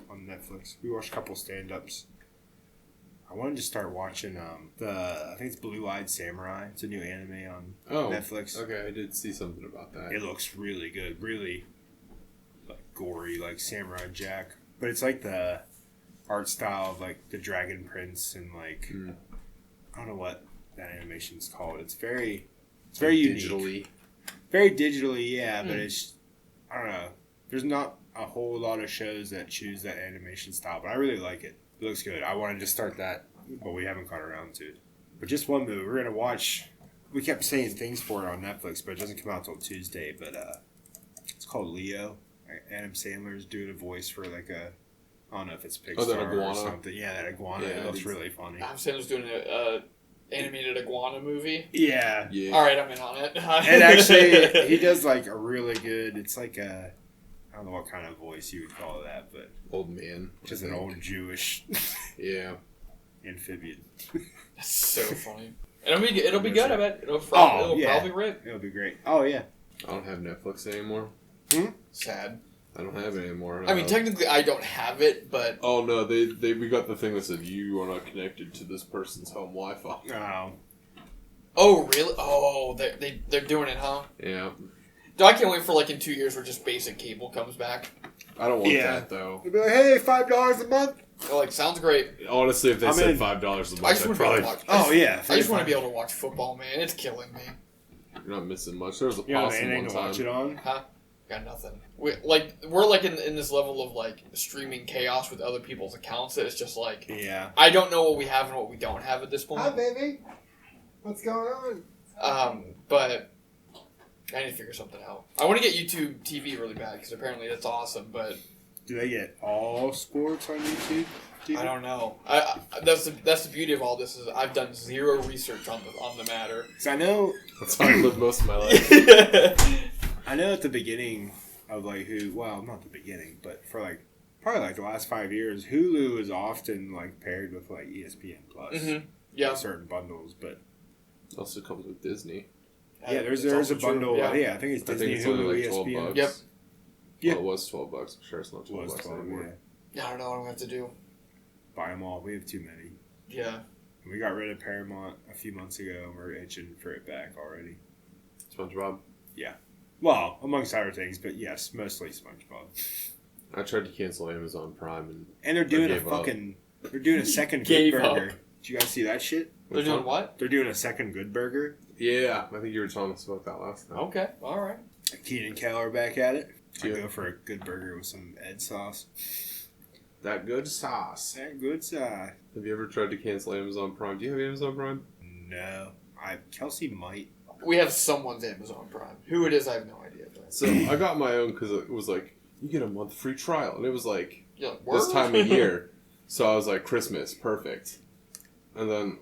on Netflix. We watched a couple stand-ups. I wanted to start watching I think it's Blue Eyed Samurai. It's a new anime on Netflix. Okay, I did see something about that. It looks really good, really like gory, like Samurai Jack. But it's like the art style of like the Dragon Prince and like I don't know what that animation's called. It's very unique. Digitally. Very digitally, yeah, but it's I don't know. There's not a whole lot of shows that choose that animation style, but I really like it. It looks good. I wanted to start that, but we haven't got around to it. But just one movie we're gonna watch. We kept saying things for it on Netflix, but it doesn't come out till Tuesday. But it's called Leo. Adam Sandler's doing a voice for like a. I don't know if it's Pixar or something. Yeah, that iguana. It looks really funny. Adam Sandler's doing an animated iguana movie. Yeah. All right, I'm in on it. And actually, he does like a really good. It's like a. I don't know what kind of voice you would call that, but old man, just an old Jewish, amphibian. That's so funny. It'll be good. I bet it'll probably rip. It'll be great. Oh yeah. I don't have Netflix anymore. Sad. I don't have it anymore. I mean, technically, I don't have it, but oh no, we got the thing that said you are not connected to this person's home Wi-Fi. Oh. Oh really? Oh, they're doing it, huh? Yeah. I can't wait for like in 2 years where just basic cable comes back. I don't want that though. They'll be like, hey, $5 a month. They're like, sounds great. Honestly, if they said $5 a month, I just want to be able to watch. I just want to be able to watch football, man. It's killing me. You're not missing much. There was a possum one time. Watch it on? Huh? Got nothing. We're like in this level of like streaming chaos with other people's accounts that it's just like I don't know what we have and what we don't have at this point. Hi, baby. What's going on? But I need to figure something out. I want to get YouTube TV really bad because apparently that's awesome. But do they get all sports on YouTube? I don't know. That's the beauty of all this is I've done zero research on the matter. So I know that's how I live most of my life. I know at the beginning of like not the beginning, but for like probably like the last 5 years, Hulu is often like paired with like ESPN Plus. Mm-hmm. Yeah, like certain bundles, but it also comes with Disney. Yeah, there's a bundle. Yeah. I think it's Disney, Hulu, like ESPN. $12. Yep. Yeah, well, it was $12. I'm sure it's not $12 anymore. Yeah. I don't know what I'm going to have to do. Buy them all. We have too many. Yeah. We got rid of Paramount a few months ago, and we're itching for it back already. SpongeBob? Yeah. Well, amongst other things, but yes, mostly SpongeBob. I tried to cancel Amazon Prime and they're doing they're doing a second Good Burger. Did you guys see that shit? They're doing what? They're doing a second Good Burger. Yeah, I think you were telling us about that last time. Okay, all right. Keenan and Kel are back at it. I go for a Good Burger with some Ed sauce. That good sauce. That good sauce. Have you ever tried to cancel Amazon Prime? Do you have Amazon Prime? No. Kelsey might. We have someone's Amazon Prime. Who it is, I have no idea. But. So I got my own because it was like, you get a month free trial. And it was like this time of year. So I was like, Christmas, perfect. And then,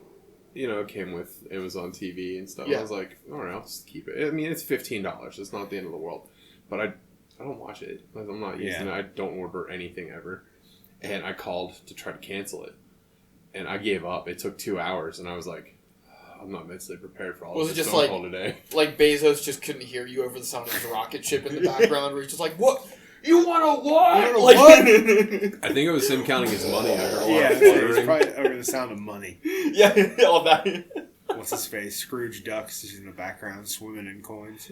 it came with Amazon TV and stuff. Yeah. I was like, all right, I'll just keep it. I mean, it's $15. It's not the end of the world. But I don't watch it. I'm not using it. I don't order anything ever. And I called to try to cancel it. And I gave up. It took 2 hours. And I was like, I'm not mentally prepared for all of this phone call today. Like Bezos just couldn't hear you over the sound of his rocket ship in the background where he's just like, what? You want to what? I think it was him counting his money. I heard a lot of it was probably over the sound of money. Yeah, all that. What's his face? Scrooge Ducks is in the background swimming in coins.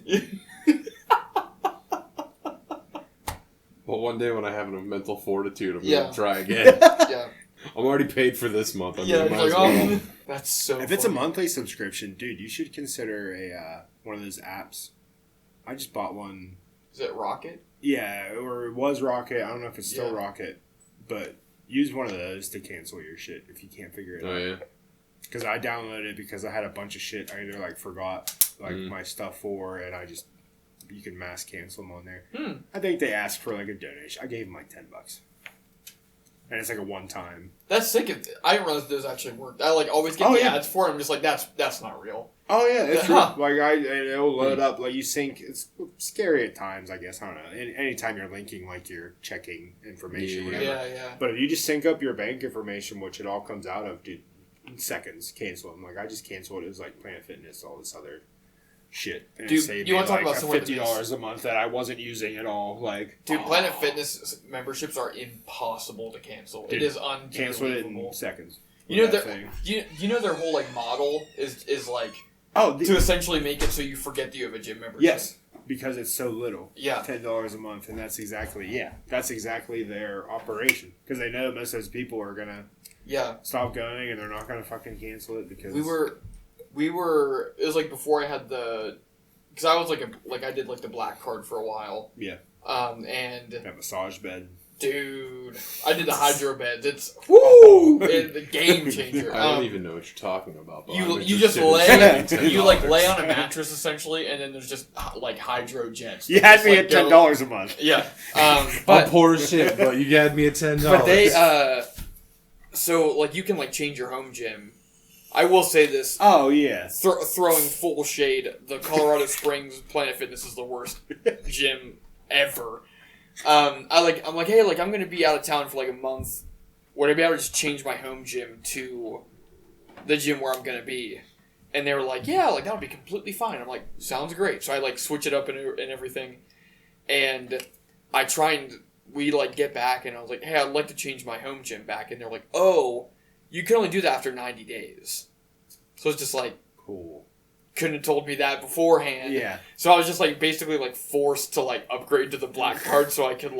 Well, one day when I have a mental fortitude, I'm going to try again. Yeah. I'm already paid for this month. That's so If it's a monthly subscription, dude, you should consider one of those apps. I just bought one. Is it Rocket? Yeah, or it was Rocket. I don't know if it's still Rocket. But use one of those to cancel your shit if you can't figure it out. Oh, yeah? Because I downloaded it because I had a bunch of shit I either forgot my stuff for, and you can mass cancel them on there. I think they asked for a donation. I gave them $10. And it's a one-time. That's sick. I didn't realize those actually worked. I always get the ads for it. I'm just like, that's not real. Oh yeah, it's true. It'll load up. You sync. It's scary at times, I guess. I don't know. Anytime you're linking your checking information, whatever. Yeah. But if you just sync up your bank information, which it all comes out of, dude, in seconds, cancel them. I just canceled it. It was Planet Fitness, all this other shit. And dude, you want to talk about $50 a month that I wasn't using at all? Dude, Planet Fitness memberships are impossible to cancel. Dude, it is unbelievable. Cancel it in seconds. You know their whole model is to essentially make it so you forget that you have a gym membership. Yes, because it's so little. Yeah, $10 a month, and that's exactly their operation because they know most of those people are gonna stop going and they're not gonna fucking cancel it because we were it was before I had because I was I did the black card for a while. Yeah. And that massage bed. Dude, I did the hydro beds. It's the game changer. I don't even know what you're talking about. You just lay on a mattress essentially, and then there's just hydro jets. You had me at $10 a month. Yeah, but poor shit. But you had me at $10. But they so you can change your home gym. I will say this. Oh yeah, throwing full shade. The Colorado Springs Planet Fitness is the worst gym ever. I'm hey, I'm gonna be out of town for a month. Would I be able to just change my home gym to the gym where I'm gonna be? And they were like, yeah, that would be completely fine. I'm like, sounds great. So I switch it up and everything, and I try and we get back, and I was like, hey, I'd like to change my home gym back, and they're like, oh, you can only do that after 90 days. So it's just cool. Couldn't have told me that beforehand. Yeah. So I was just basically forced to upgrade to the black card so I could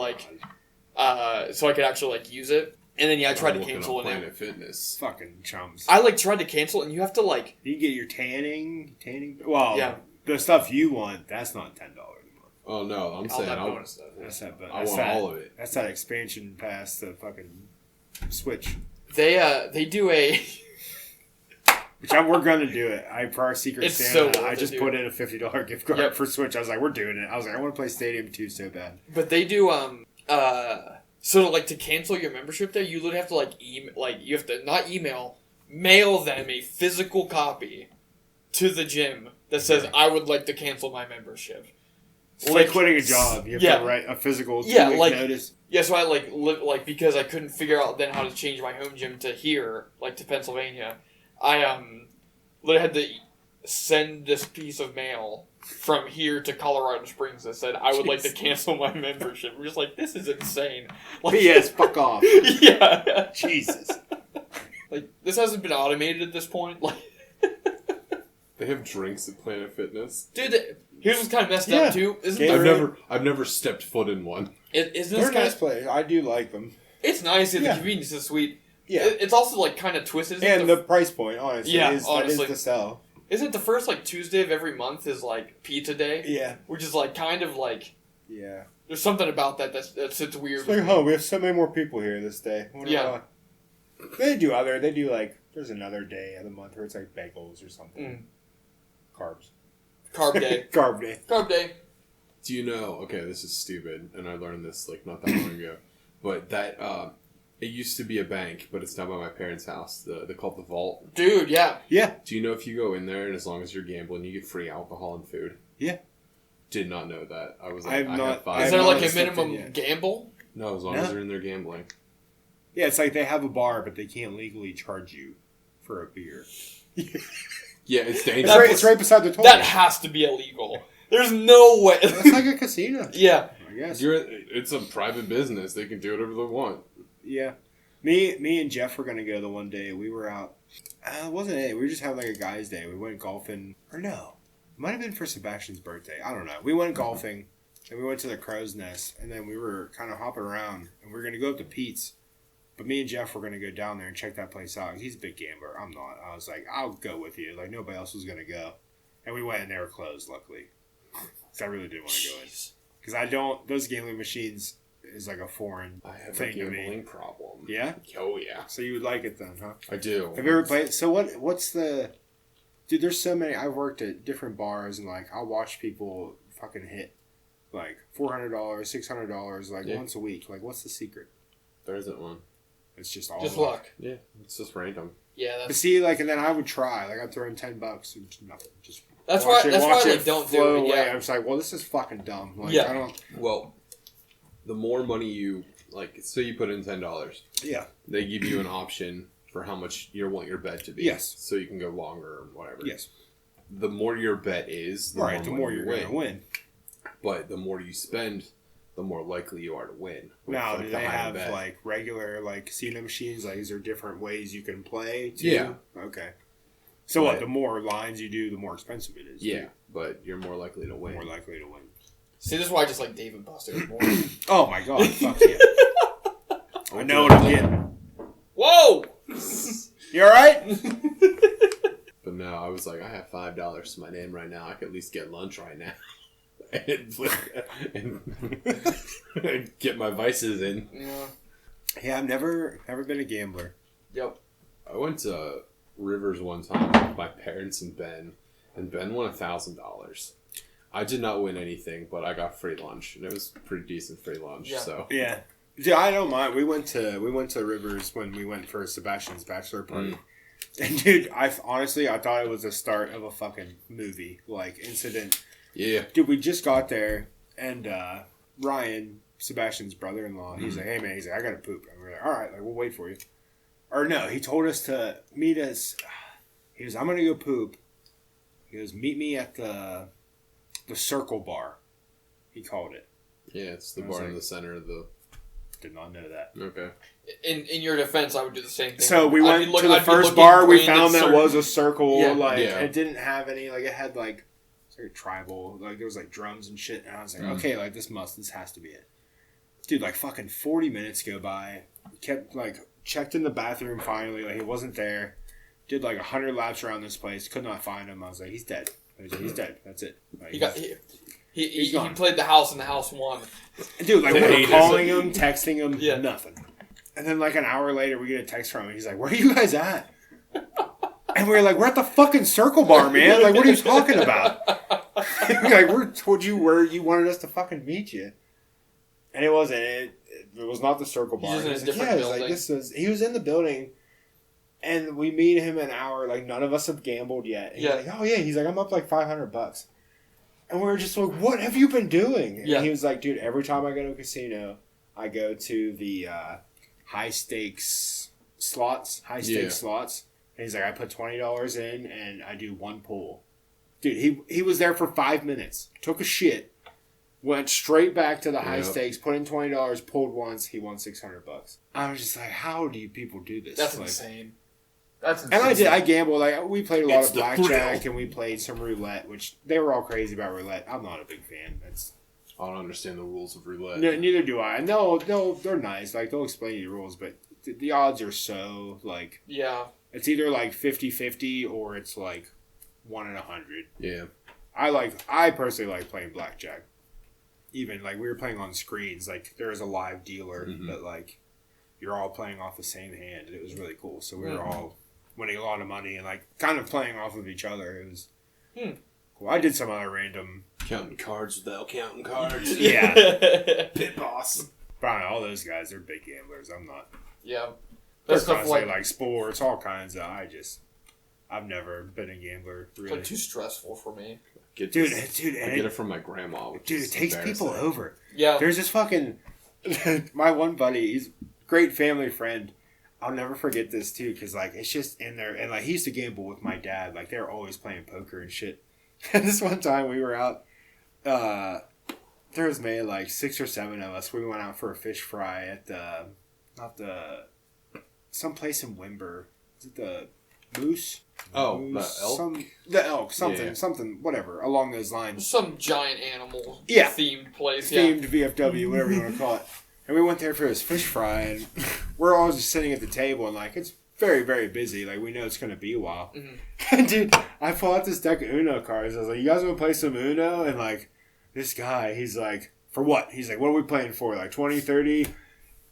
actually use it. And then I tried to cancel it. Planet Fitness. Fucking chums. I tried to cancel it, and you have to You can get your tanning. Well, the stuff you want, that's not $10 a month. Oh no, I'm All saying that I bonus stuff. want all of it. That's that expansion past the fucking Switch. They do a. Which we're gonna do it. For our Secret It's Santa, so worth I just it, put dude. in a $50 gift card Yep. for Switch. I was like, we're doing it. I was like, I want to play Stadium 2 so bad. But they do so like to cancel your membership there, you literally have to you have to not email, mail them a physical copy to the gym that says I would like to cancel my membership. It's like quitting a job. You have to write a physical 2-week notice. Yeah, so I because I couldn't figure out then how to change my home gym to here, like to Pennsylvania. I literally had to send this piece of mail from here to Colorado Springs that said I would like to cancel my membership. We're just like, this is insane. Like, P.S. Fuck off. Yeah. Jesus. Like, this hasn't been automated at this point. Like, They have drinks at Planet Fitness. dude, here's what's kind of messed up too. Isn't Yeah. the, I've never stepped foot in one. isn't They're this a kind nice place. I do like them. It's nice and Yeah. the convenience is sweet. Yeah. It's also like kind of twisted. And the price point, honestly, Yeah, that honestly. is the sell. Isn't the first like Tuesday of every month is like pizza day? Yeah. Which is like kind of like Yeah. there's something about that that sits weird. It's like, oh, we have so many more people here this day. Wonder Yeah. why. They do like, there's another day of the month where it's like bagels or something. Carbs. Carb day. Carb day. Carb day. Do you know? Okay, this is stupid, and I learned this like not that long ago. But that it used to be a bank, but it's now by my parents' house. They call it the Vault. Dude, yeah. Yeah. Do you know if you go in there and as long as you're gambling, you get free alcohol and food? Yeah. Did not know that. I was like, I've I not- have five. Is there not like a accepted minimum yet. gamble? No, as long No. as they're in there gambling. Yeah, it's like they have a bar, but they can't legally charge you for a beer. Yeah, it's dangerous. It's right, it's right beside the toilet. That has to be illegal. There's no way. It's like a casino. Yeah. I guess. It's a private business. They can do whatever they want. Yeah. Me and Jeff were going to go the one day. We were out. It wasn't it. We were just having like a guy's day. We went golfing. Or no. It might have been for Sebastian's birthday. I don't know. We went golfing. And we went to the Crow's Nest. And then we were kind of hopping around. And we were going to go up to Pete's. But me and Jeff were going to go down there and check that place out. He's a big gambler. I'm not. I was like, I'll go with you. Like, nobody else was going to go. And we went and they were closed, luckily. Because I really didn't want to go in. Because those gambling machines is like a foreign I have thing a to me. gambling problem. Yeah? Oh, yeah. So you would like it then, huh? I do. Have you ever played? So what's the... Dude, there's so many... I've worked at different bars and like, I'll watch people fucking hit like $400, $600 like once a week. Like, what's the secret? There isn't one. It's just all Just luck. luck. Yeah, it's just random. Yeah, But that's see, like, and then I would try. Like, I'd throw in $10 and nothing. Just why watch it I like flow don't do it. away. Yeah. I'm just like, well, this is fucking dumb. Like, Yeah. I don't... Well, the more money you like, say you put in $10, Yeah. they give you an option for how much you want your bet to be. Yes. So you can go longer or whatever. Yes. The more your bet is, the Right, the more money you're you going to win. But the more you spend, the more likely you are to win. with, Now, like, do the they higher have, bet. like, regular, like, casino machines? Like, is there different ways you can play, too? Yeah. Okay. So, But- the more lines you do, the more expensive it is. Yeah, but you're more likely to win. More likely to win. See, this is why I just like Dave and Buster's more. Oh, my God. Fuck yeah. I know what I'm getting. Whoa! You alright? But no, I was like, I have $5 to my name right now. I could at least get lunch right now. and get my vices in. Yeah. Yeah, I've never been a gambler. Yep. I went to Rivers one time with my parents and Ben won $1,000. I did not win anything, but I got free lunch, and it was pretty decent free lunch. Yeah. So Yeah. Dude, I don't mind. We went to Rivers when we went for Sebastian's bachelor party. And dude, I thought it was the start of a fucking movie, like incident. yeah, Dude, we just got there, and Ryan, Sebastian's brother-in-law, he's like, "Hey man," he's like, "I gotta poop." And we're like, "All right, like we'll wait for you." Or no, he told us to meet us. He goes, "I'm gonna go poop." He goes, "Meet me at the Circle Bar." He called it. yeah, it's the I was bar in like- the center of the. Did not know that. Okay. In your defense, I would do the same thing. So we I'd went be look- to the I'd be first looking bar. We branded found that certain- was a circle. Yeah. Like Yeah. it didn't have any. Like it had like it's like tribal. Like there was like drums and shit. And I was like, okay, like this has to be it. Dude, like fucking 40 minutes go by. Kept like checked in the bathroom. Finally, like he wasn't there. Did like 100 laps around this place. Could not find him. I was like, he's dead. I was like, he's dead. That's it. Like, He got He played the house and the house won. Dude, like, we're calling him, texting him, Yeah. nothing. And then, like, an hour later, we get a text from him. He's like, where are you guys at? And we're like, we're at the fucking Circle Bar, man. Like, what are you talking about? Like, we told you where you wanted us to fucking meet you. And it wasn't. It was not the Circle Bar. He's in a He was different like, building. He was in the building, and we meet him an hour. Like, none of us have gambled yet. And Yeah. he's like, oh, yeah. He's like, I'm up like $500. And we were just like, what have you been doing? And Yeah. he was like, dude, every time I go to a casino, I go to the high stakes slots. And he's like, I put $20 in and I do one pull. Dude, he was there for 5 minutes, took a shit, went straight back to the high stakes, put in $20, pulled once, he won $600. I was just like, how do you people do this? That's like, insane. That's insane. and I gambled. Like, we played a lot It's of the blackjack thrill. and we played some roulette, which they were all crazy about roulette. I'm not a big fan. I don't understand the rules of roulette. Neither do I. And they're nice. Like, they'll explain you the rules, but the odds are so, like, Yeah. it's either like 50-50 or it's like 1 in 100. Yeah. I personally like playing blackjack. Even like we were playing on screens, like there was a live dealer, but like you're all playing off the same hand, and it was really cool. So we were all winning a lot of money and like kind of playing off of each other. It was cool. I did some other random Counting cards without counting cards. yeah Pit boss. Probably all those guys, they're big gamblers. I'm not. Yeah. They're That's stuff constantly like like sports, all kinds of. I've never been a gambler really. like too stressful for me. Dude, I get it from my grandma. Dude, it takes people over. Yeah. There's this fucking... my one buddy, he's a great family friend. I'll never forget this, too, because, like, it's just in there. And, like, he used to gamble with my dad. Like, they were always playing poker and shit. And this one time we were out... there was maybe, like, 6 or 7 of us. We went out for a fish fry at the... someplace in Wimber. Is it the Moose? Oh, Moose, the elk? The elk, Yeah. something, whatever, along those lines. Some giant animal Yeah. themed place. Themed VFW, whatever you want to call it. And we went there for this fish fry, and we're all just sitting at the table, and like it's very, very busy. Like we know it's going to be a while. And dude, I pull out this deck of Uno cards. I was like, "You guys want to play some Uno?" And like this guy, he's like, "For what?" He's like, "What are we playing for? Like 20, 30?"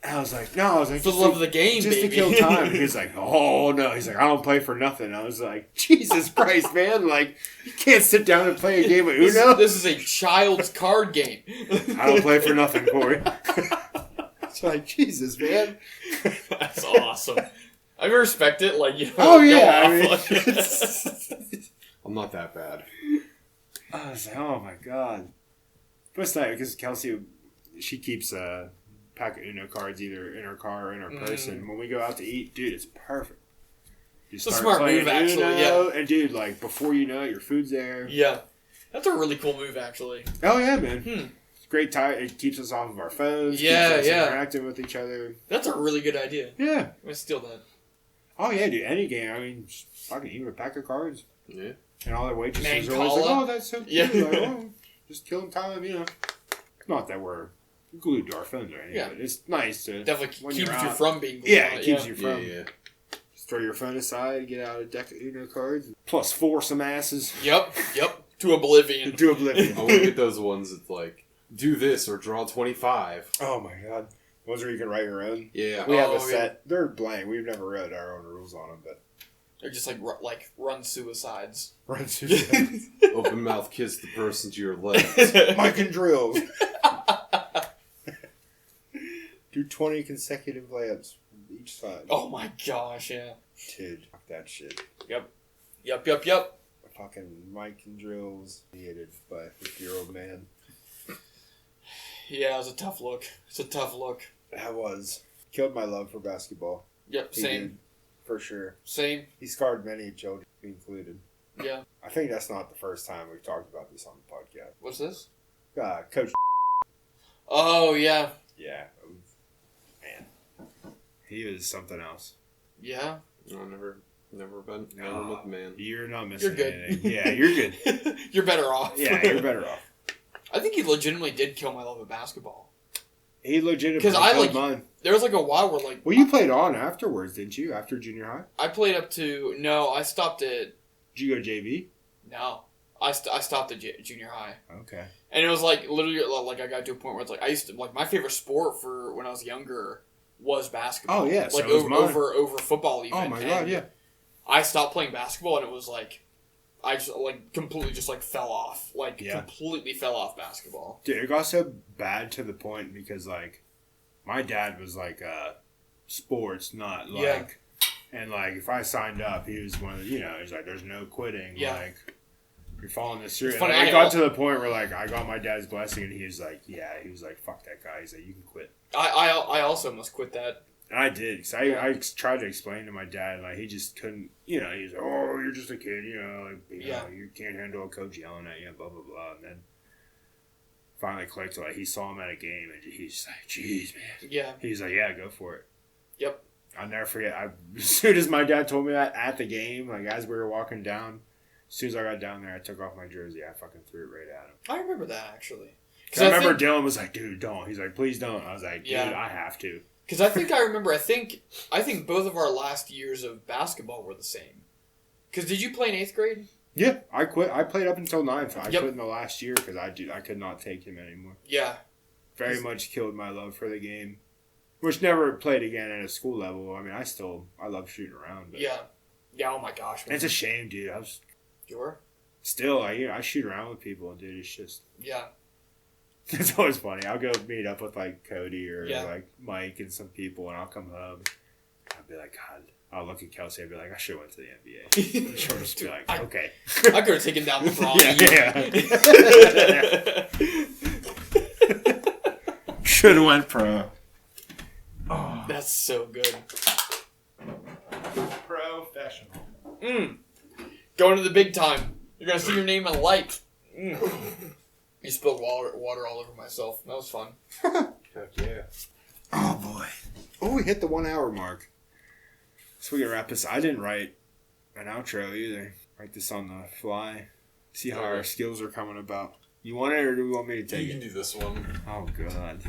And I was like, "No." I was like, For the love of the game, just baby. to kill time. He's like, "Oh no." He's like, "I don't play for nothing." I was like, "Jesus Christ, man! Like you can't sit down and play a game of Uno." This is a child's card game. I don't play for nothing, Corey. It's like, Jesus, man. That's awesome. I respect it. Like, you know, Oh, go yeah. off. I mean, I'm not that bad. I was like, oh my God. But it's nice because Kelsey, she keeps a pack of Uno cards either in her car or in her purse. And when we go out to eat, dude, it's perfect. You It's a smart move, actually, And dude, like, before you know it, your food's there. Yeah. That's a really cool move, actually. Oh, yeah, man. It's great time. It keeps us off of our phones. Yeah, keeps us yeah. interacting with each other. That's a really good idea. Yeah. I'm going to steal that. Oh, yeah, dude. Any game. I mean, just fucking even a pack of cards. Yeah. And all their waitresses are always Mancala. like, oh, that's so cute. Yeah. Like, oh, just killing time, you know. Not that we're glued to our phones or anything, Yeah. but it's nice to... Definitely when keeps you're you out- from being Yeah, glued it keeps on you Yeah, from... yeah. Just throw your phone aside, get out a deck of Uno cards, plus 4 some asses. Yep. To oblivion. To oblivion. I want to get those ones that like do this or draw 25. Oh my God. Ones where you can write your own. Yeah. We have a yeah. set. They're blank. We've never read our own rules on them, but... They're just like run suicides. Run to Open mouth kiss the person to your left. Mike and drills. Do 20 consecutive layups from each side. Oh my gosh, yeah. Dude, fuck that shit. Yep. Fucking Mike and drills hated by a 50-year-old man. Yeah, it was a tough look. It's a tough look. That was. Killed my love for basketball. Yep, He same. did, for sure. Same. He scarred many children, me included. Yeah. I think that's not the first time we've talked about this on the podcast. What's this? Coach. Oh, yeah. Yeah. Man. He was something else. Yeah. No, never met the man. You're not missing You're good. anything. Yeah, you're good. You're better off. Yeah, you're better off. I think he legitimately did kill my love of basketball. He legitimately 'Cause I, killed like, mine. There was like a while where like... Well, you played on afterwards, didn't you? After junior high? I played up to... No, I stopped at... Did you go JV? No. I stopped at junior high. Okay. And it was like literally like I got to a point where it's like I used to like my favorite sport for when I was younger was basketball. Oh yeah, so like it was mine. over football even. Oh my god, yeah. I stopped playing basketball and it was like I just like completely just like fell off. Like completely fell off basketball. Dude, it got so bad to the point because like my dad was like sports, not like and like if I signed up, he was one of the, he's like there's no quitting. Yeah. Like you're following this through. Funny, it got to the point where like I got my dad's blessing and he was like, fuck that guy. He's like, you can quit. I also must quit that. And I did, because I tried to explain to my dad, like, he just couldn't, he's like, oh, you're just a kid, you can't handle a coach yelling at you, blah, blah, blah. And then finally clicked, like, he saw him at a game, and he's just like, jeez, man. Yeah. He's like, yeah, go for it. Yep. I'll never forget, as soon as my dad told me that at the game, like, as we were walking down, as soon as I got down there, I took off my jersey, I fucking threw it right at him. I remember that, actually. Because I remember Dylan was like, dude, don't. He's like, please don't. I was like, dude, I have to. Because I think both of our last years of basketball were the same. Because did you play in 8th grade? Yeah, I quit. I played up until 9th. I quit in the last year because I could not take him anymore. Yeah. Very much killed my love for the game. Which never played again at a school level. I mean, I love shooting around. But yeah. Yeah, oh my gosh, man. It's a shame, dude. Sure? Still, I shoot around with people, dude. It's just... Yeah. It's always funny. I'll go meet up with, like, Cody or, like, Mike and some people, and I'll come home. I'll be like, God. I'll look at Kelsey and be like, I should have went to the NBA. She'll just be like, okay. I could have taken down LeBron. Yeah. Should have went pro. Oh. That's so good. Professional. Going to the big time. You're going to see your name in lights. You spilled water all over myself. That was fun. Heck yeah. Oh, boy. Oh, we hit the 1 hour mark. So we can wrap this. I didn't write an outro either. Write this on the fly. See how our skills are coming about. You want it or do you want me to take it? You can do this one. Oh, God.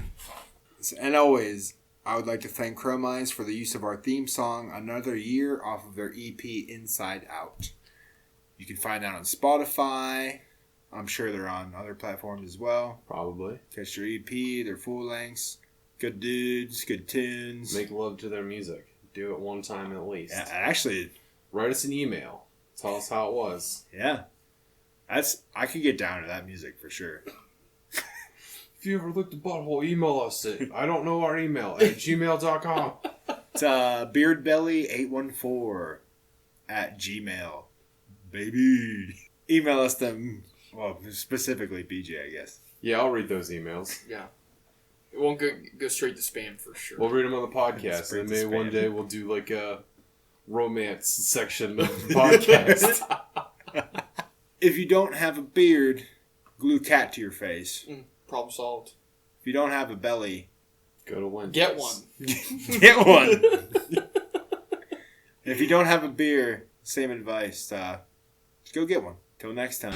And always, I would like to thank Chrome Eyes for the use of our theme song, Another Year, off of their EP, Inside Out. You can find that on Spotify. I'm sure they're on other platforms as well. Probably. Catch their EP, their full lengths. Good dudes, good tunes. Make love to their music. Do it one time at least. Yeah, actually, write us an email. Tell us how it was. Yeah. I could get down to that music for sure. If you ever looked at Butthole, email us at I don't know our email at gmail.com. It's beardbelly814 at gmail. Baby. Email us them. Well, specifically BJ, I guess. Yeah, I'll read those emails. Yeah. It won't go straight to spam for sure. We'll read them on the podcast, and maybe one day we'll do like a romance section of the podcast. If you don't have a beard, glue cat to your face. Problem solved. If you don't have a belly, go to Wendy's. Get one. Get one. If you don't have a beer, same advice. Just go get one. Till next time.